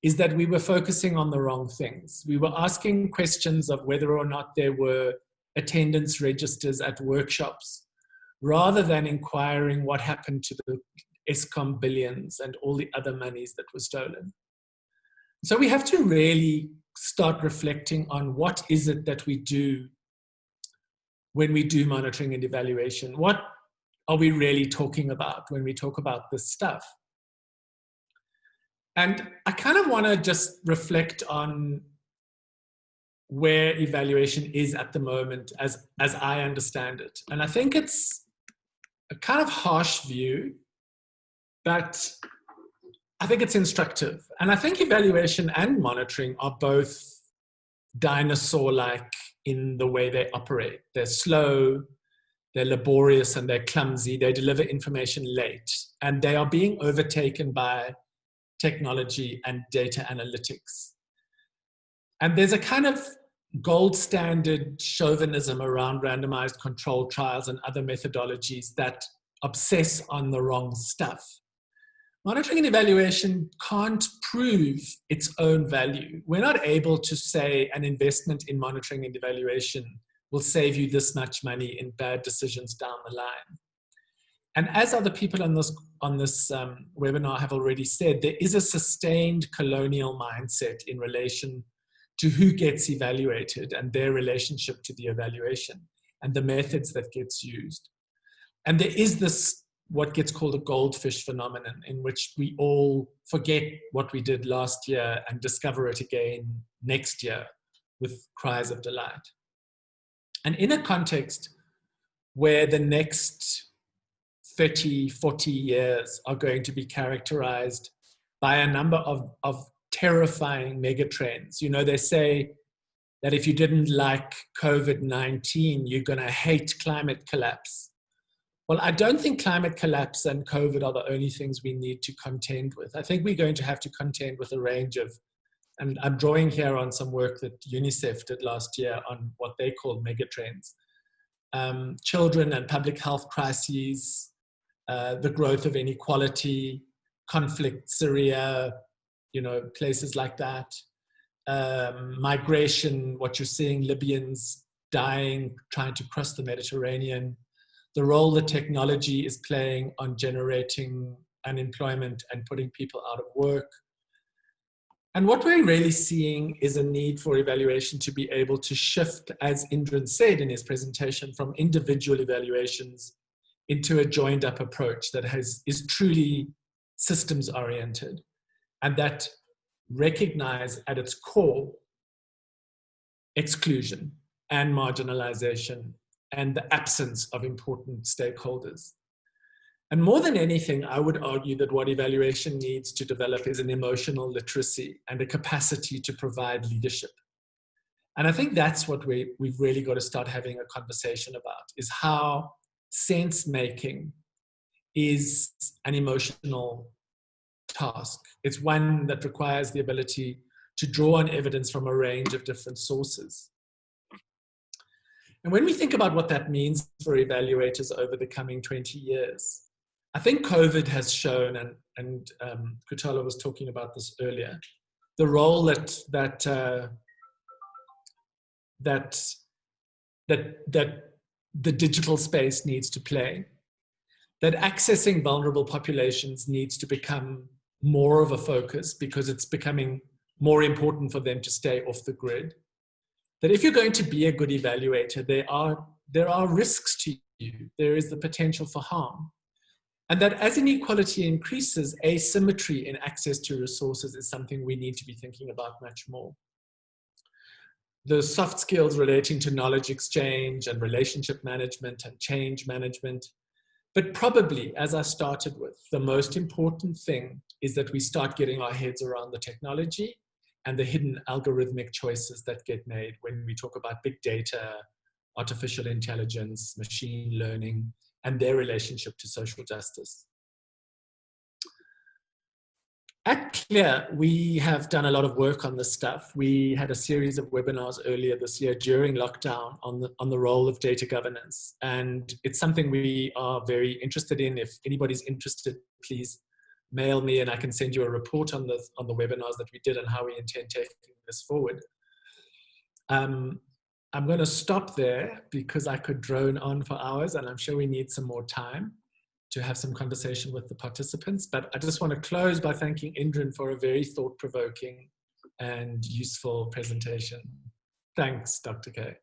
is that we were focusing on the wrong things. We were asking questions of whether or not there were attendance registers at workshops, rather than inquiring what happened to the ESCOM billions and all the other monies that were stolen. So we have to really start reflecting on what is it that we do when we do monitoring and evaluation. What are we really talking about when we talk about this stuff? And I kind of want to just reflect on where evaluation is at the moment as I understand it. And I think it's a kind of harsh view, but I think it's instructive. And I think evaluation and monitoring are both dinosaur-like in the way they operate. They're slow, they're laborious, and they're clumsy. They deliver information late, and they are being overtaken by technology and data analytics. And there's a kind of gold standard chauvinism around randomized controlled trials and other methodologies that obsess on the wrong stuff. Monitoring and evaluation can't prove its own value. We're not able to say an investment in monitoring and evaluation will save you this much money in bad decisions down the line. And as other people on this webinar have already said, there is a sustained colonial mindset in relation to who gets evaluated and their relationship to the evaluation and the methods that gets used. And there is this, what gets called a goldfish phenomenon, in which we all forget what we did last year and discover it again next year with cries of delight. And in a context where the next 30, 40 years are going to be characterized by a number of terrifying megatrends. You know, they say that if you didn't like COVID-19, you're going to hate climate collapse. Well, I don't think climate collapse and COVID are the only things we need to contend with. I think we're going to have to contend with a range of, and I'm drawing here on some work that UNICEF did last year on what they call megatrends. Children and public health crises, the growth of inequality, conflict, Syria, you know, places like that. Migration, what you're seeing, Libyans dying, trying to cross the Mediterranean. The role that technology is playing on generating unemployment and putting people out of work. And what we're really seeing is a need for evaluation to be able to shift, as Indran said in his presentation, from individual evaluations into a joined up approach that is truly systems oriented and that recognize at its core exclusion and marginalization and the absence of important stakeholders. And more than anything, I would argue that what evaluation needs to develop is an emotional literacy and a capacity to provide leadership. And I think that's what we've really got to start having a conversation about, is how sense making is an emotional task. It's one that requires the ability to draw on evidence from a range of different sources. And when we think about what that means for evaluators over the coming 20 years, I think COVID has shown, and Kutala was talking about this earlier, the role that the digital space needs to play, that accessing vulnerable populations needs to become more of a focus because it's becoming more important for them to stay off the grid. That if you're going to be a good evaluator, there are risks to you. There is the potential for harm. And that as inequality increases, asymmetry in access to resources is something we need to be thinking about much more. The soft skills relating to knowledge exchange and relationship management and change management. But probably, as I started with, the most important thing is that we start getting our heads around the technology and the hidden algorithmic choices that get made when we talk about big data, artificial intelligence, machine learning, and their relationship to social justice. At CLEAR, we have done a lot of work on this stuff. We had a series of webinars earlier this year during lockdown on the role of data governance. And it's something we are very interested in. If anybody's interested, please mail me and I can send you a report on the webinars that we did and how we intend taking this forward. I'm going to stop there because I could drone on for hours and I'm sure we need some more time to have some conversation with the participants. But I just want to close by thanking Indran for a very thought-provoking and useful presentation. Thanks, Dr. K.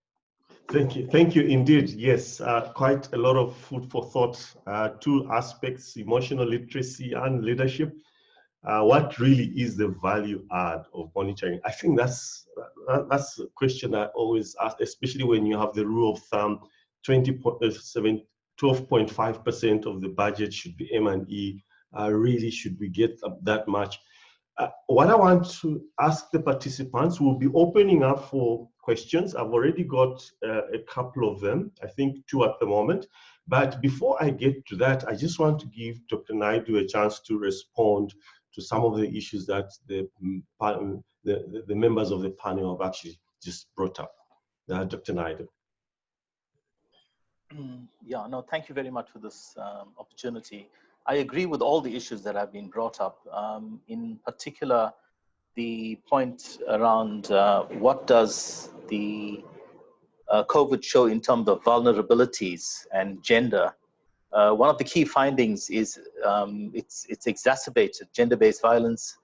Thank you indeed. Yes, quite a lot of food for thought. Two aspects, emotional literacy and leadership. What really is the value add of monitoring? I think that's a question I always ask, especially when you have the rule of thumb, 12.5% of the budget should be M&E. Really, should we get that much? What I want to ask the participants, we'll be opening up for questions. I've already got a couple of them, I think 2 at the moment. But before I get to that, I just want to give Dr. Naidoo a chance to respond to some of the issues that the members of the panel have actually just brought up. Dr. Naidoo. Yeah, no, thank you very much for this opportunity. I agree with all the issues that have been brought up. In particular, the point around what does the COVID show in terms of vulnerabilities and gender. One of the key findings is it's exacerbated gender-based violence,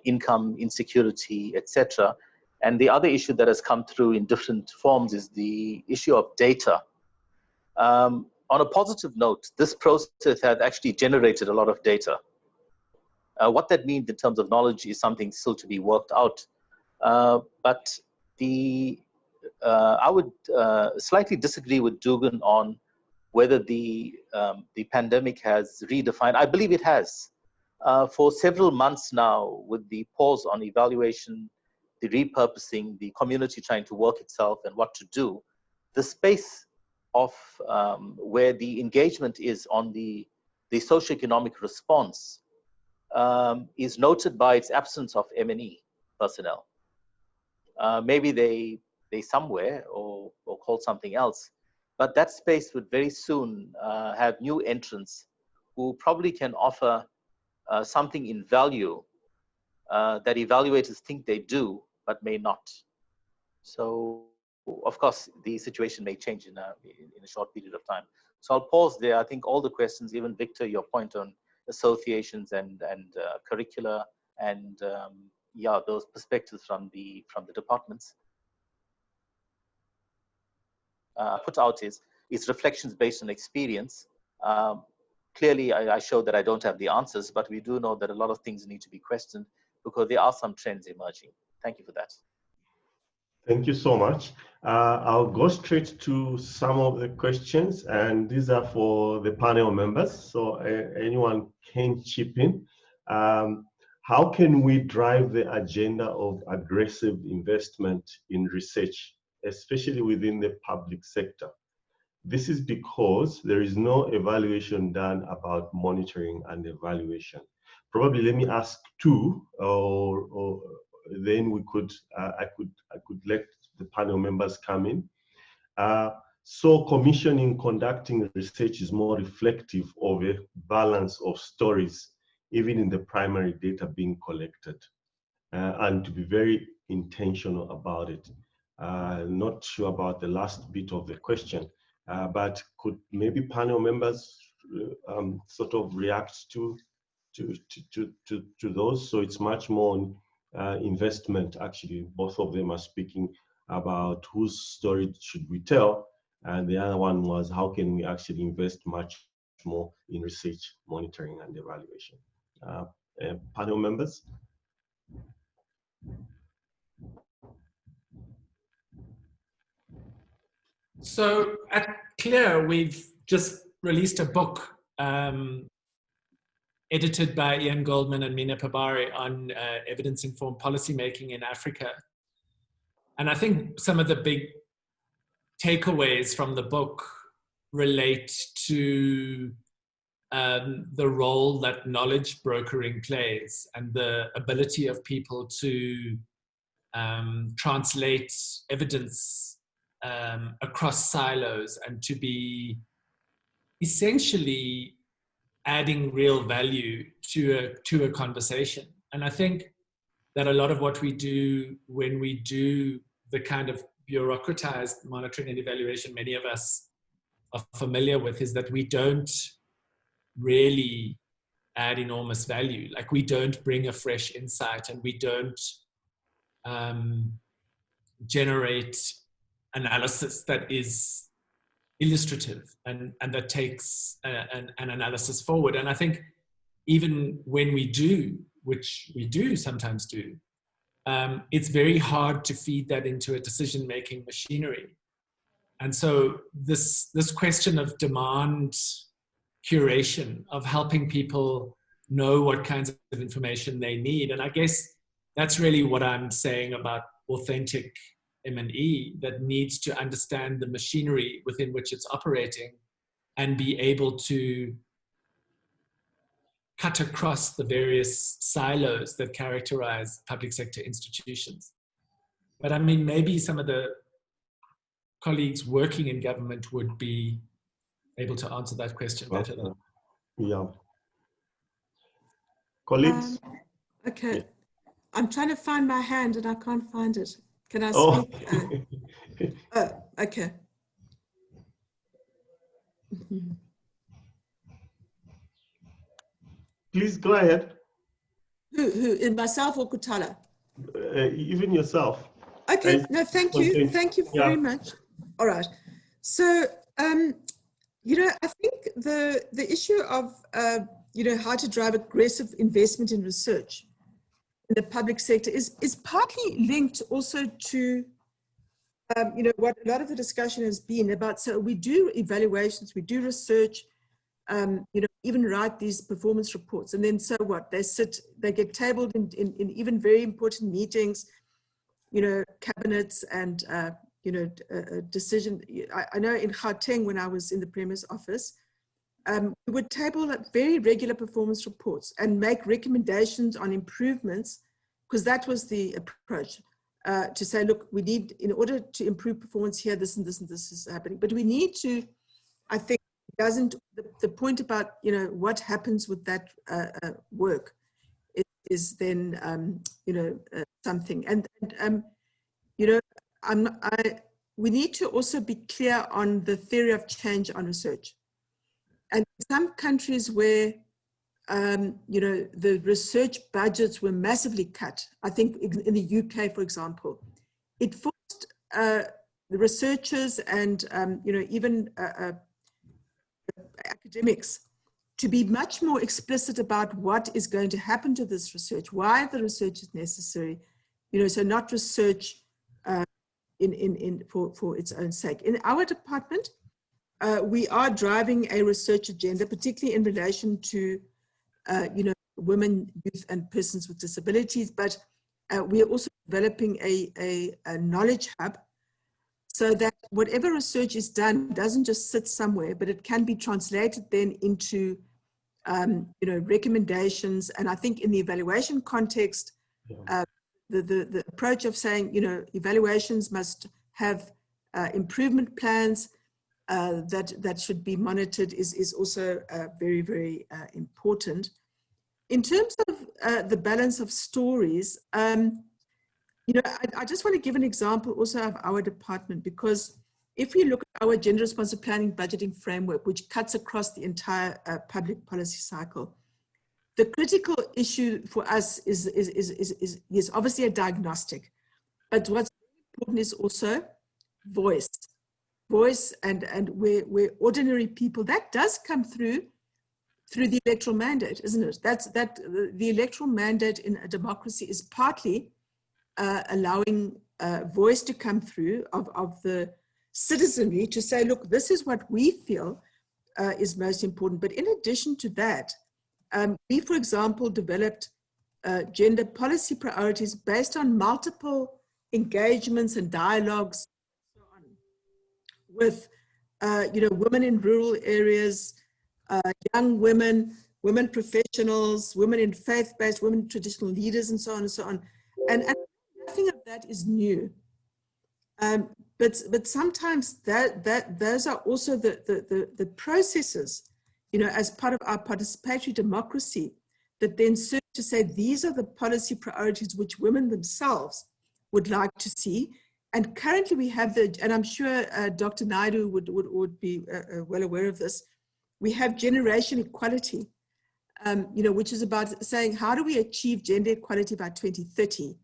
income insecurity, etc. And the other issue that has come through in different forms is the issue of data. On a positive note, this process has actually generated a lot of data. What that means in terms of knowledge is something still to be worked out. But I would slightly disagree with Dugan on whether the pandemic has redefined. I believe it has. For several months now, with the pause on evaluation, the repurposing, the community trying to work itself and what to do, the space of where the engagement is on the socioeconomic response is noted by its absence of M&E personnel. Maybe they somewhere or called something else, but that space would very soon have new entrants who probably can offer something in value that evaluators think they do, but may not. So, of course, the situation may change in a short period of time. So I'll pause there. I think all the questions, even Victor, your point on associations and curricula and yeah, those perspectives from the departments put out is reflections based on experience. Clearly, I show that I don't have the answers, but we do know that a lot of things need to be questioned because there are some trends emerging. Thank you for that. Thank you so much. I'll go straight to some of the questions, and these are for the panel members, so anyone can chip in. How can we drive the agenda of aggressive investment in research, especially within the public sector? This is because there is no evaluation done about monitoring and evaluation. Probably let me ask 2, or then we could, I could let the panel members come in. So commissioning conducting research is more reflective of a balance of stories, even in the primary data being collected, and to be very intentional about it. Not sure about the last bit of the question, but could maybe panel members sort of react to those? So it's much more investment. Actually, both of them are speaking about whose story should we tell, and the other one was how can we actually invest much more in research, monitoring, and evaluation. Panel members. So at CLEAR, we've just released a book edited by Ian Goldman and Mina Pabari on evidence-informed policymaking in Africa. And I think some of the big takeaways from the book relate to the role that knowledge brokering plays and the ability of people to translate evidence across silos and to be essentially adding real value to a conversation. And I think that a lot of what we do when we do the kind of bureaucratized monitoring and evaluation many of us are familiar with is that we don't really add enormous value. Like, we don't bring a fresh insight, and we don't generate analysis that is illustrative and that takes an analysis forward. And I think even when we do, which we do sometimes do, it's very hard to feed that into a decision-making machinery. And so this question of demand curation, of helping people know what kinds of information they need. And I guess that's really what I'm saying about authentic M&E, that needs to understand the machinery within which it's operating and be able to cut across the various silos that characterize public sector institutions. But I mean, maybe some of the colleagues working in government would be able to answer that question better than. Yeah. Colleagues? Okay. Yeah. I'm trying to find my hand and I can't find it. Can I speak? Oh, okay. Please go ahead. Who? In myself or Kutala? Even yourself. Okay, no, thank you. Thank you very much. All right. So, you know, I think the issue of, you know, how to drive aggressive investment in research in the public sector is partly linked also to, you know, what a lot of the discussion has been about. So we do evaluations, we do research, you know, even write these performance reports. And then so what? They get tabled in even very important meetings, you know, cabinets and, you know, decision. I know in Gauteng, when I was in the Premier's office, we would table very regular performance reports and make recommendations on improvements, because that was the approach, to say, look, we need, in order to improve performance here, this and this and this is happening. But we need to, I think, the point about, you know, what happens with that work is then, you know, something. And you know, we need to also be clear on the theory of change on research. And some countries where, you know, the research budgets were massively cut, I think in the UK, for example, it forced the researchers and, you know, even academics to be much more explicit about what is going to happen to this research, why the research is necessary, you know, so not research for its own sake. In our department, we are driving a research agenda, particularly in relation to, you know, women, youth, and persons with disabilities. But we are also developing a knowledge hub, so that whatever research is done doesn't just sit somewhere, but it can be translated then into, you know, recommendations. And I think in the evaluation context, the approach of saying, you know, evaluations must have improvement plans that should be monitored is also very, very important. In terms of the balance of stories, you know, I just want to give an example also of our department, because if we look at our gender responsive planning budgeting framework, which cuts across the entire public policy cycle, the critical issue for us is obviously a diagnostic, but what's important is also voice and where ordinary people, that does come through the electoral mandate, isn't it? The electoral mandate in a democracy is partly allowing voice to come through of the citizenry to say, look, this is what we feel is most important. But in addition to that, we, for example, developed gender policy priorities based on multiple engagements and dialogues with, you know, women in rural areas, young women, women professionals, women in faith-based, women traditional leaders, and so on and so on. And nothing of that is new. But sometimes those are also the processes, as part of our participatory democracy, that then serve to say these are the policy priorities which women themselves would like to see. And currently we have and I'm sure Dr. Naidu would be well aware of this, we have generation equality, which is about saying, how do we achieve gender equality by 2030?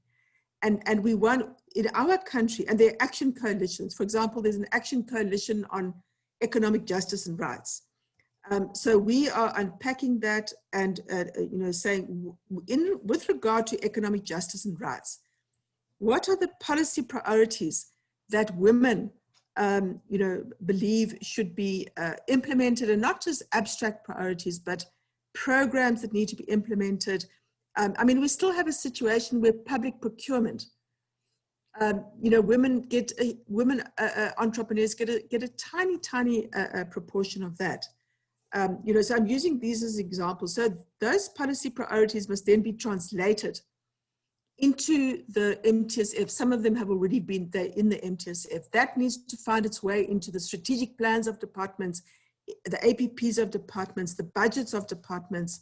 And we want, in our country, and there are action coalitions. For example, there's an action coalition on economic justice and rights. So we are unpacking that and, saying, with regard to economic justice and rights, what are the policy priorities that women, believe should be implemented, and not just abstract priorities, but programs that need to be implemented. We still have a situation where public procurement, women entrepreneurs get a tiny proportion of that. So I'm using these as examples. So those policy priorities must then be translated into the MTSF. Some of them have already been there in the MTSF. That needs to find its way into the strategic plans of departments, the APPs of departments, the budgets of departments,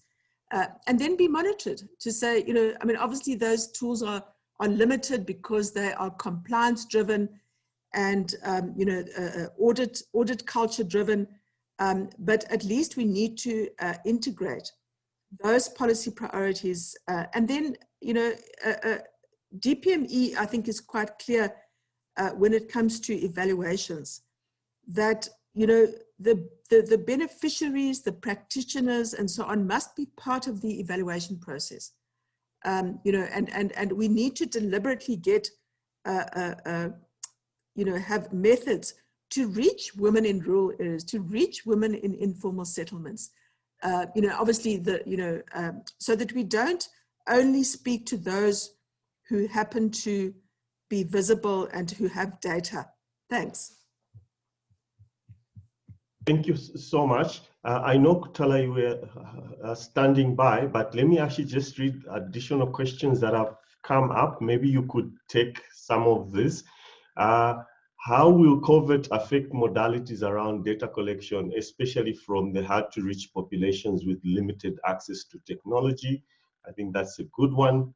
and then be monitored to say, obviously those tools are limited because they are compliance driven and, audit culture driven. But at least we need to integrate those policy priorities. And then, DPME, I think, is quite clear when it comes to evaluations that, the beneficiaries, the practitioners, and so on must be part of the evaluation process. And we need to deliberately get, have methods to reach women in rural areas, to reach women in informal settlements. Obviously, so that we don't only speak to those who happen to be visible and who have data. Thanks. Thank you so much. I know, Kutala, you were standing by, but let me actually just read additional questions that have come up. Maybe you could take some of this. How will COVID affect modalities around data collection, especially from the hard-to-reach populations with limited access to technology? I think that's a good one.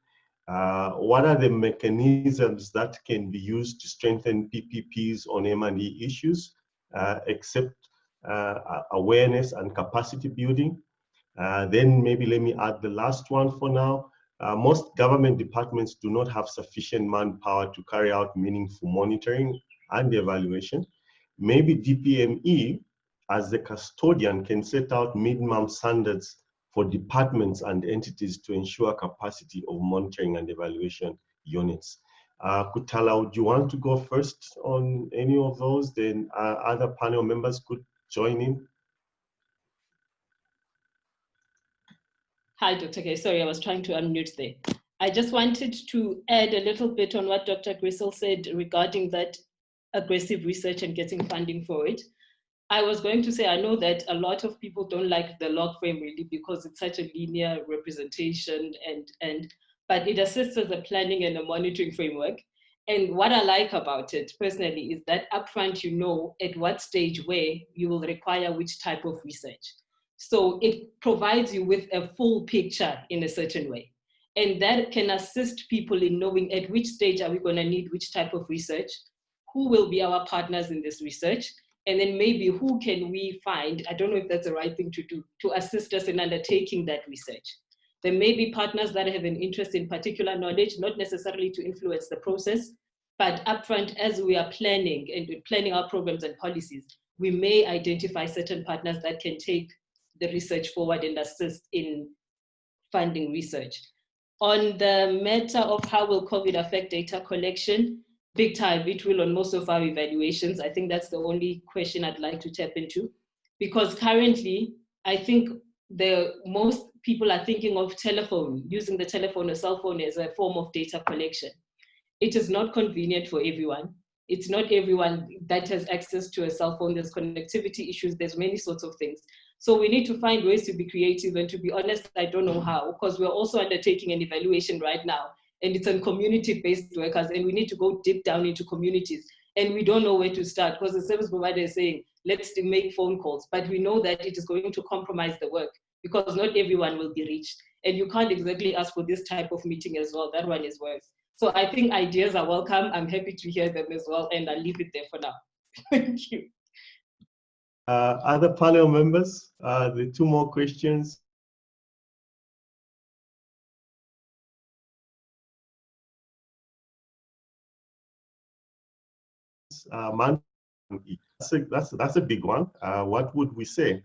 What are the mechanisms that can be used to strengthen PPPs on M&E issues, except awareness and capacity building? Then maybe let me add the last one for now. Most government departments do not have sufficient manpower to carry out meaningful monitoring and evaluation. Maybe DPME, as the custodian, can set out minimum standards for departments and entities to ensure capacity of monitoring and evaluation units. Kutala, would you want to go first on any of those? Then other panel members could join in. Hi, Dr. K. Sorry, I was trying to unmute there. I just wanted to add a little bit on what Dr. Griessel said regarding that aggressive research and getting funding for it. I was going to say, I know that a lot of people don't like the log frame really because it's such a linear representation, but it assists as a planning and a monitoring framework. And what I like about it personally is that upfront, at what stage where you will require which type of research. So it provides you with a full picture in a certain way. And that can assist people in knowing at which stage are we going to need which type of research, who will be our partners in this research, and then maybe who can we find, I don't know if that's the right thing to do, to assist us in undertaking that research. There may be partners that have an interest in particular knowledge, not necessarily to influence the process, but upfront as we are planning our programs and policies, we may identify certain partners that can take the research forward and assist in funding research. On the matter of how will COVID affect data collection, big time, it will on most of our evaluations. I think that's the only question I'd like to tap into, because currently, I think most people are thinking of using the telephone or cell phone as a form of data collection. It is not convenient for everyone. It's not everyone that has access to a cell phone. There's connectivity issues. There's many sorts of things. So we need to find ways to be creative, and to be honest, I don't know how, because we're also undertaking an evaluation right now, and it's on community-based workers, and we need to go deep down into communities, and we don't know where to start, because the service provider is saying, let's make phone calls, but we know that it is going to compromise the work, because not everyone will be reached, and you can't exactly ask for this type of meeting as well. That one is worse. So I think ideas are welcome. I'm happy to hear them as well, and I'll leave it there for now. Thank you. Other panel members, the two more questions. That's a big one. What would we say,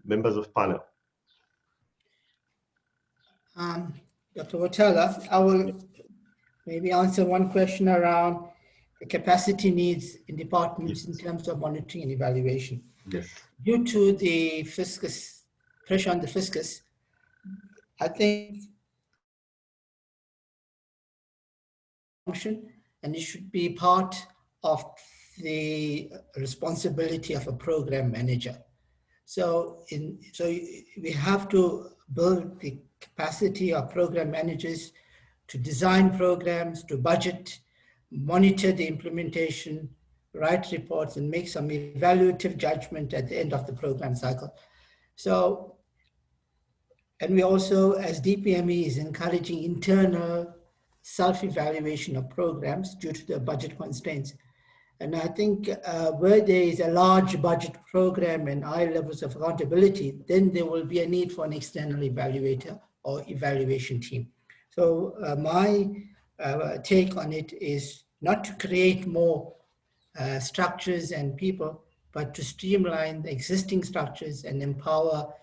members of panel? Dr. Wotela, I will maybe answer one question around the capacity needs in departments in terms of monitoring and evaluation. Yes. Due to the fiscus, pressure on the fiscus, I think function, and it should be part of the responsibility of a program manager. So we have to build the capacity of program managers to design programs, to budget, monitor the implementation, write reports, and make some evaluative judgment at the end of the program cycle. So, and we also, as DPME, is encouraging internal self-evaluation of programs due to the budget constraints. And I think where there is a large budget program and high levels of accountability, then there will be a need for an external evaluator or evaluation team. So my take on it is not to create more structures and people, but to streamline the existing structures and empower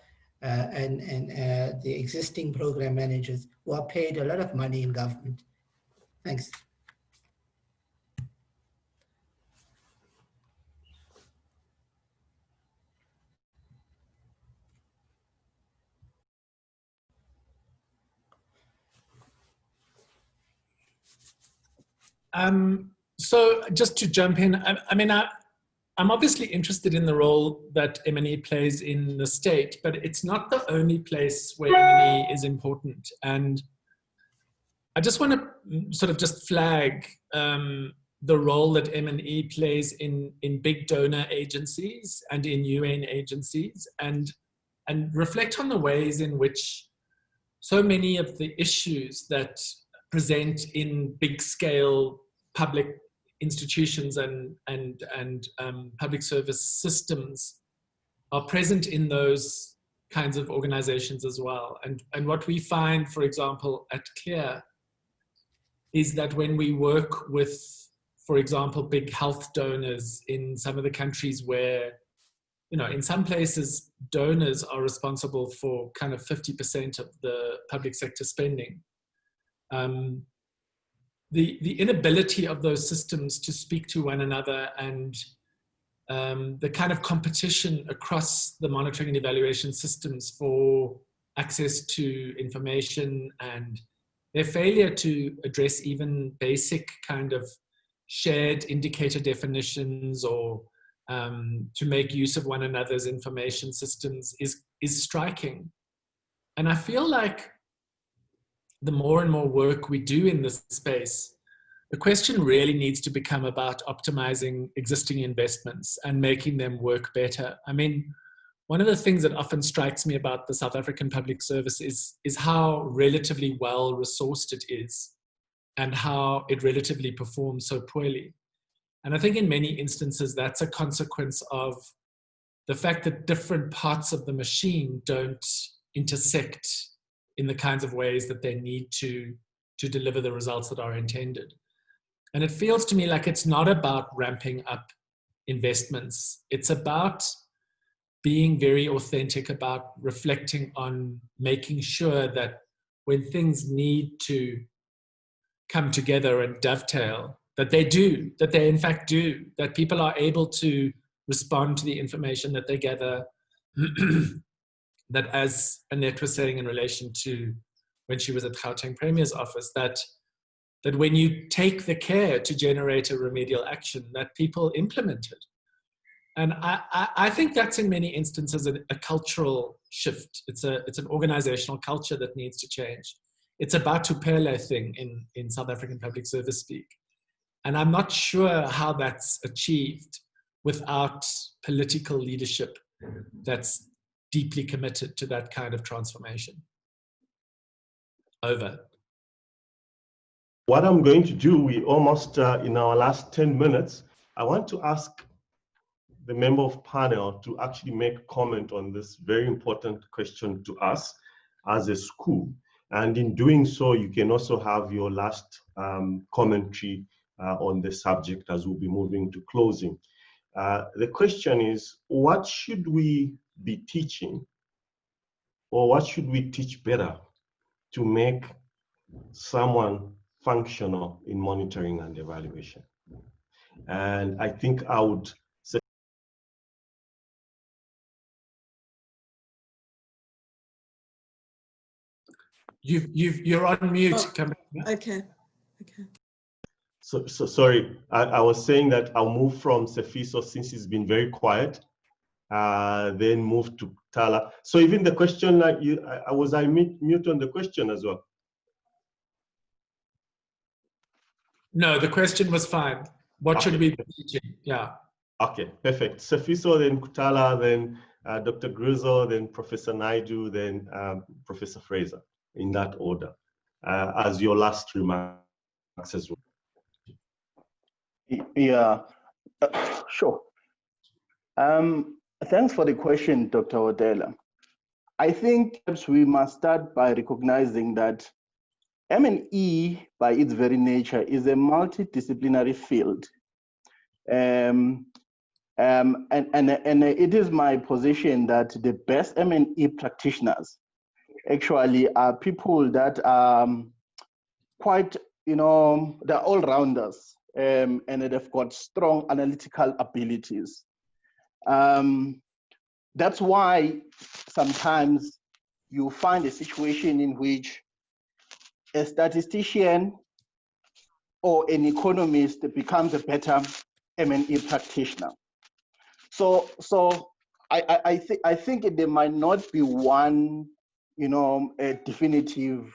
the existing program managers who are paid a lot of money in government. Thanks. So just to jump in, I'm obviously interested in the role that M&E plays in the state, but it's not the only place where M&E is important. And I just want to sort of just flag the role that M&E plays in big donor agencies and in UN agencies, and reflect on the ways in which so many of the issues that present in big scale public institutions and public service systems are present in those kinds of organizations as well. And what we find, for example, at CLEAR is that when we work with, for example, big health donors in some of the countries where, you know, in some places donors are responsible for kind of 50% of the public sector spending. The inability of those systems to speak to one another, and the kind of competition across the monitoring and evaluation systems for access to information, and their failure to address even basic kind of shared indicator definitions or to make use of one another's information systems is striking. And I feel like the more and more work we do in this space, the question really needs to become about optimizing existing investments and making them work better. I mean, one of the things that often strikes me about the South African public service is how relatively well resourced it is and how it relatively performs so poorly. And I think in many instances, that's a consequence of the fact that different parts of the machine don't intersect in the kinds of ways that they need to deliver the results that are intended. And it feels to me like it's not about ramping up investments. It's about being very authentic about reflecting on making sure that when things need to come together and dovetail, that they do, that they in fact do, that people are able to respond to the information that they gather, that, as Annette was saying in relation to when she was at Gauteng Premier's office, that that when you take the care to generate a remedial action, that people implement it. And I think that's in many instances a cultural shift. It's an organizational culture that needs to change. It's a batupele thing in South African public service speak. And I'm not sure how that's achieved without political leadership that's deeply committed to that kind of transformation. Over. What I'm going to do, we almost in our last 10 minutes, I want to ask the member of panel to actually make comment on this very important question to us as a school. And in doing so, you can also have your last commentary on the subject as we'll be moving to closing. The question is, what should we be teaching, or what should we teach better to make someone functional in monitoring and evaluation? And I think I would say you're on mute. Oh, okay. So sorry, I was saying that I'll move from Sifiso since he's been very quiet, then move to Kutala. So even the question, like I mute on the question as well? No, the question was fine. What should we be teaching? Yeah. Okay, perfect. Sifiso, then Kutala, then Dr. Griessel, then Professor Naidu, then Professor Fraser, in that order, as your last remarks as well. Yeah, sure. Thanks for the question, Dr. Wotela. I think perhaps we must start by recognizing that M&E, by its very nature, is a multidisciplinary field. And it is my position that the best M&E practitioners actually are people that are quite, they're all-rounders, and they've got strong analytical abilities. That's why sometimes you find a situation in which a statistician or an economist becomes a better M&E practitioner. So I think there might not be one, a definitive,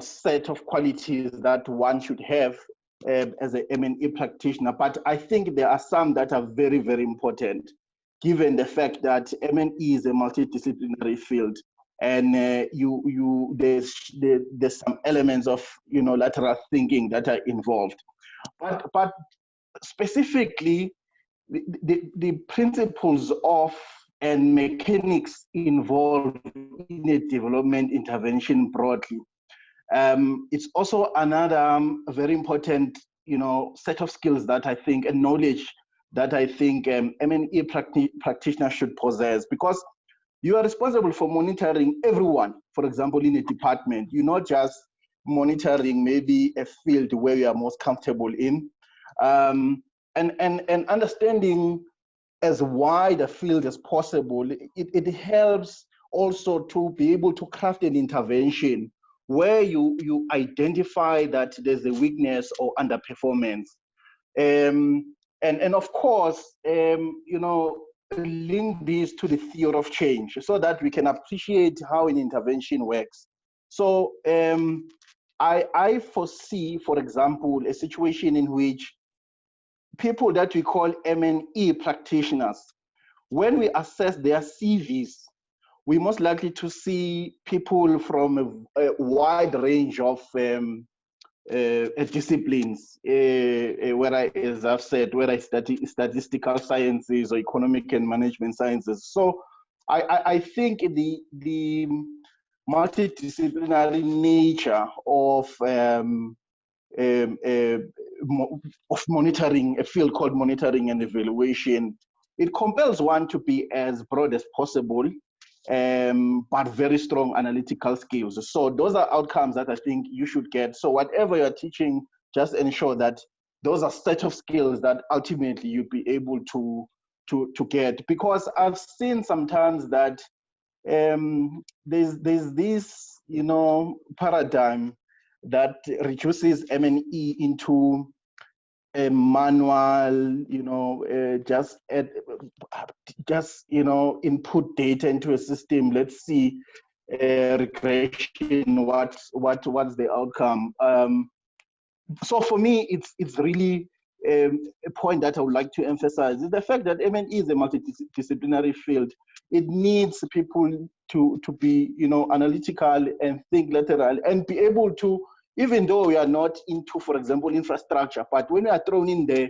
set of qualities that one should have as an M&E practitioner. But I think there are some that are very, very important, given the fact that M&E is a multidisciplinary field. And there's some elements of lateral thinking that are involved, but specifically the principles of and mechanics involved in a development intervention broadly. It's also another very important set of skills that I think, and knowledge that I think M&E practitioners should possess, because you are responsible for monitoring everyone, for example, in a department. You're not just monitoring maybe a field where you are most comfortable in. And understanding as wide a field as possible, it helps also to be able to craft an intervention where you identify that there's a weakness or underperformance. And of course, link this to the theory of change so that we can appreciate how an intervention works. So I foresee, for example, a situation in which people that we call M&E practitioners, when we assess their CVs, we're most likely to see people from a wide range of disciplines, whether, as I've said, whether it's statistical sciences or economic and management sciences. So I think the multidisciplinary nature of monitoring, a field called monitoring and evaluation, it compels one to be as broad as possible, but very strong analytical skills. So those are outcomes that I think you should get. So whatever you're teaching, just ensure that those are set of skills that ultimately you'll be able to get. Because I've seen sometimes that there's this, paradigm that reduces M&E into a manual, just input data into a system. Let's see regression. What's the outcome? So for me, it's really a point that I would like to emphasize is the fact that M&E is a multidisciplinary field. It needs people to be, analytical and think lateral and be able to, even though we are not into, for example, infrastructure, but when we are thrown in there,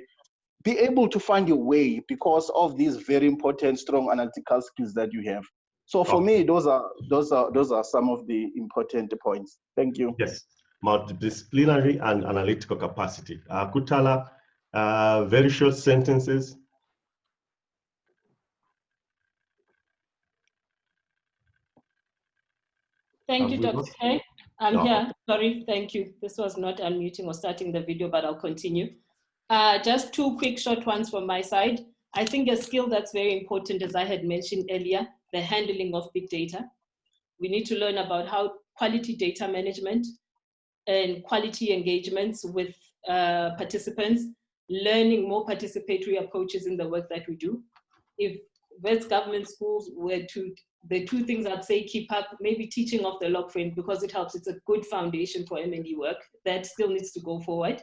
be able to find a way because of these very important, strong analytical skills that you have. So for me, those are some of the important points. Thank you. Yes, multidisciplinary and analytical capacity. Kutala, very short sentences. Thank you, Dr. K. I'm here. Sorry, thank you. This was not unmuting or starting the video, but I'll continue. Just two quick short ones from my side. I think a skill that's very important, as I had mentioned earlier, the handling of big data. We need to learn about how quality data management and quality engagements with participants, learning more participatory approaches in the work that we do. If West government schools were to, the two things I'd say keep up, maybe teaching of the log frame because it helps. It's a good foundation for M&E work that still needs to go forward.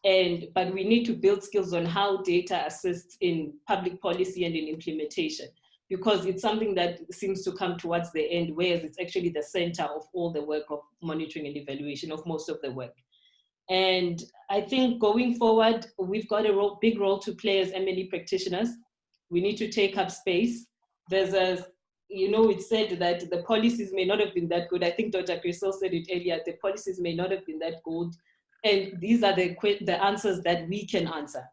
But we need to build skills on how data assists in public policy and in implementation, because it's something that seems to come towards the end, whereas it's actually the center of all the work of monitoring and evaluation of most of the work. And I think going forward, we've got a big role to play as M&E practitioners. We need to take up space. There's a, it's said that the policies may not have been that good. I think Dr. Griessel said it earlier, the policies may not have been that good. And these are the answers that we can answer.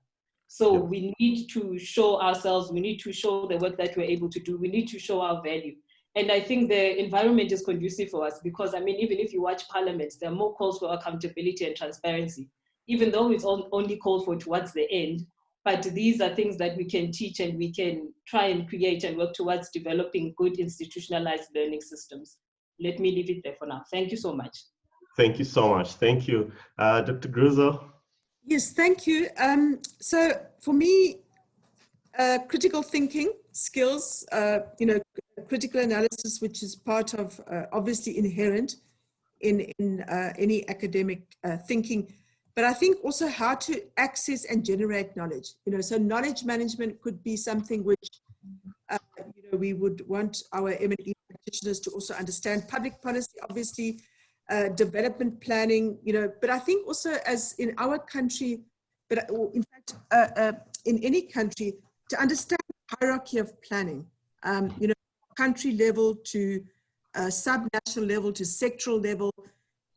So we need to show ourselves, we need to show the work that we're able to do, we need to show our value. And I think the environment is conducive for us because, even if you watch parliaments, there are more calls for accountability and transparency, even though it's only called for towards the end. But these are things that we can teach and we can try and create and work towards developing good institutionalized learning systems. Let me leave it there for now. Thank you so much. Thank you so much. Thank you. Dr. Griessel? Yes, thank you. So for me, critical thinking skills, critical analysis, which is part of, obviously inherent in any academic thinking, but I think also how to access and generate knowledge. So knowledge management could be something which, we would want our M&E practitioners to also understand. Public policy, obviously, development planning, but I think also as in our country, but in fact, in any country, to understand the hierarchy of planning, country level to sub-national level to sectoral level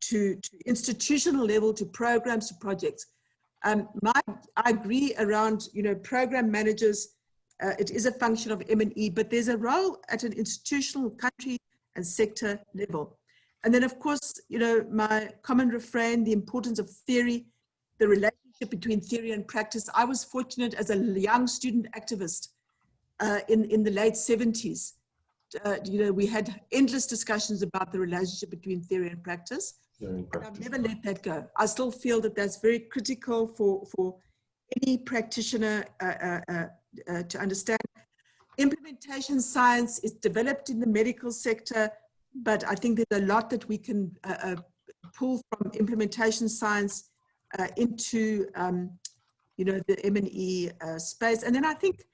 to institutional level to programs to projects. I agree around, program managers, it is a function of M&E, but there's a role at an institutional, country and sector level. And then, of course, my common refrain, the importance of theory, the relationship between theory and practice. I was fortunate as a young student activist in the late 70s. We had endless discussions about the relationship between theory and practice. And I've never let that go. I still feel that that's very critical for any practitioner to understand. Implementation science is developed in the medical sector, but I think there's a lot that we can pull from implementation science into, the M&E space. And then I think,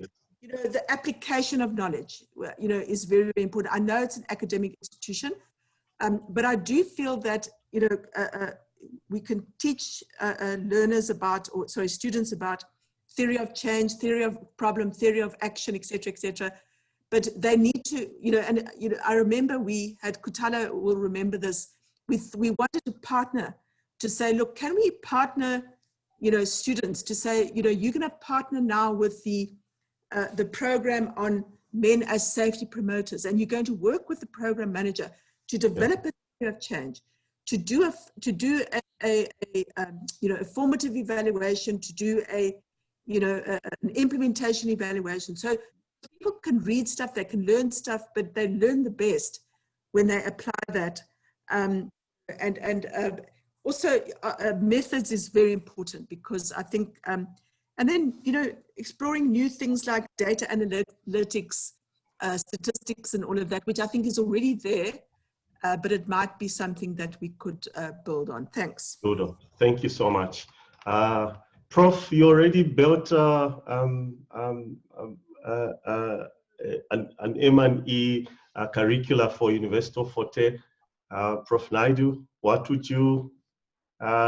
the application of knowledge, is very, very important. I know it's an academic institution, but I do feel that, we can teach students about theory of change, theory of problem, theory of action, etc., but they need to, I remember we had, Kutala will remember this, we wanted to partner to say, look, can we partner, students to say, you're going to partner now with the program on men as safety promoters, and you're going to work with the program manager to develop a theory of change, to do a formative evaluation, to do an implementation evaluation. So people can read stuff, they can learn stuff, but they learn the best when they apply that. also methods is very important, because I think, and then, you know, exploring new things like data analytics, statistics and all of that, which I think is already there, but it might be something that we could build on. Thanks. Ludo, thank you so much. Prof, you already built an M&E curricula for University of Forte. Prof Naidu, what would you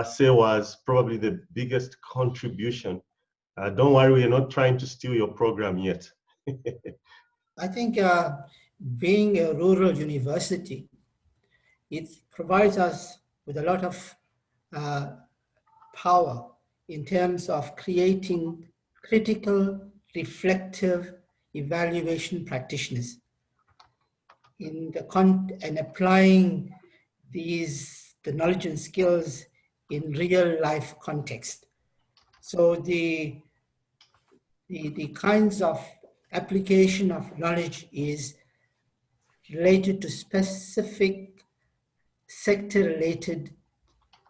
say was probably the biggest contribution? Don't worry, we're not trying to steal your program yet. I think being a rural university, it provides us with a lot of power in terms of creating critical, reflective evaluation practitioners and applying the knowledge and skills in real life context. So the kinds of application of knowledge is related to specific sector-related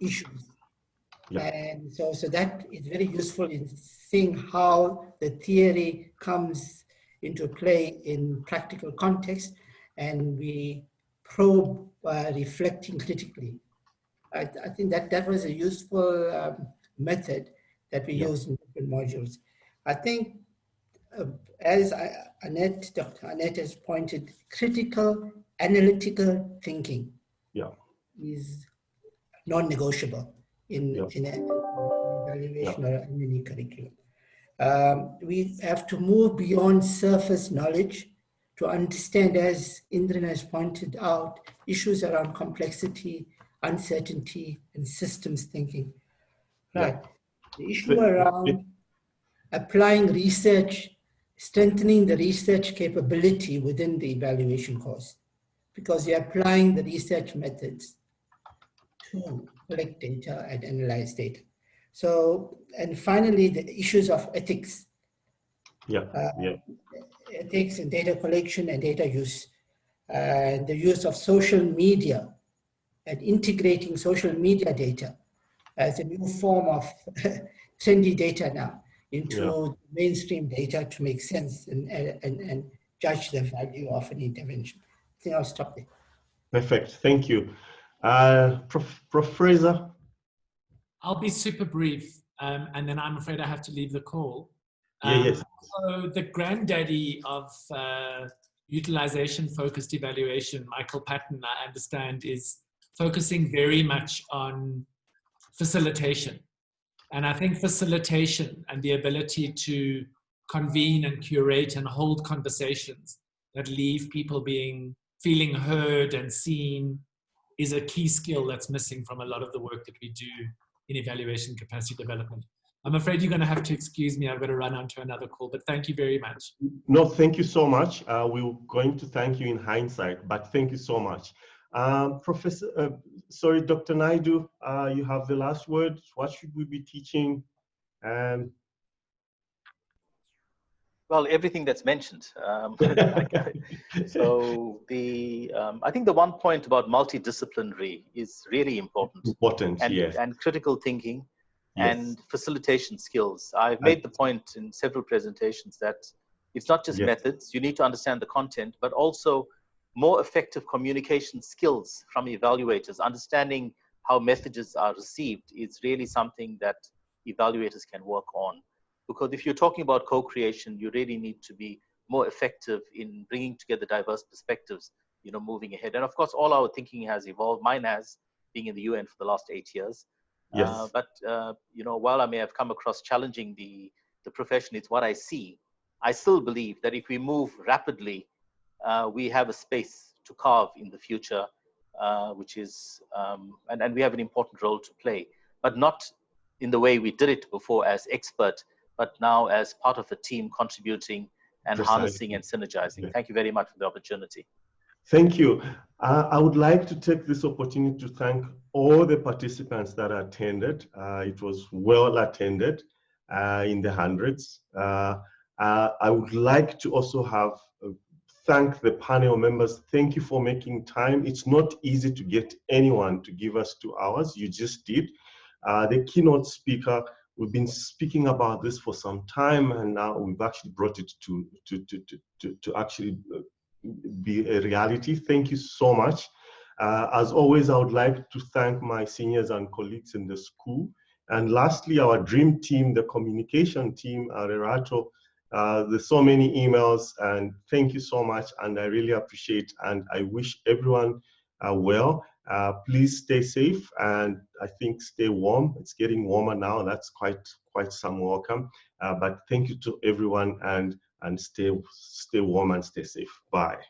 issues. Yeah. And so that is very useful in seeing how the theory comes into play in practical context, and we probe reflecting critically. I think that was a useful method that we use in different modules. I think as Dr. Annette has pointed, critical analytical thinking is non-negotiable in an evaluation or any curriculum. We have to move beyond surface knowledge to understand, as Indran has pointed out, issues around complexity, uncertainty, and systems thinking. Right. The issue around applying research, strengthening the research capability within the evaluation course, because you're applying the research methods to collect data and analyze data. So, and finally, the issues of ethics. Ethics and data collection and data use. The use of social media and integrating social media data as a new form of trendy data now into mainstream data to make sense and judge the value of an intervention. I think I'll stop there. Perfect, thank you. Prof Fraser? I'll be super brief, and then I'm afraid I have to leave the call. So the granddaddy of utilization-focused evaluation, Michael Patton, I understand, is focusing very much on facilitation. And I think facilitation and the ability to convene and curate and hold conversations that leave people feeling heard and seen is a key skill that's missing from a lot of the work that we do in evaluation capacity development. I'm afraid you're going to have to excuse me. I've got to run on to another call, but thank you very much. No, thank you so much. We're going to thank you in hindsight, but thank you so much. Dr. Naidu, you have the last word. What should we be teaching? Well, everything that's mentioned. So I think the one point about multidisciplinary is really important. And critical thinking and facilitation skills. I've made the point in several presentations that it's not just methods. You need to understand the content, but also more effective communication skills from evaluators. Understanding how messages are received is really something that evaluators can work on. Because if you're talking about co-creation, you really need to be more effective in bringing together diverse perspectives, moving ahead. And of course, all our thinking has evolved. Mine has, being in the UN for the last 8 years. But while I may have come across challenging the profession, it's what I see. I still believe that if we move rapidly, we have a space to carve in the future, which is, and we have an important role to play, but not in the way we did it before as expert, but now as part of a team contributing and harnessing and synergizing. Thank you very much for the opportunity. Thank you. I would like to take this opportunity to thank all the participants that attended. It was well attended in the hundreds. I would like to also have thank the panel members. Thank you for making time. It's not easy to get anyone to give us 2 hours. You just did. The keynote speaker, we've been speaking about this for some time, and now we've actually brought it to actually be a reality. Thank you so much. As always, I would like to thank my seniors and colleagues in the school. And lastly, our dream team, the communication team, Rerato. There's so many emails, and thank you so much, and I really appreciate, and I wish everyone well. Please stay safe, and I think stay warm. It's getting warmer now. That's quite some welcome. But thank you to everyone, and stay warm and stay safe. Bye.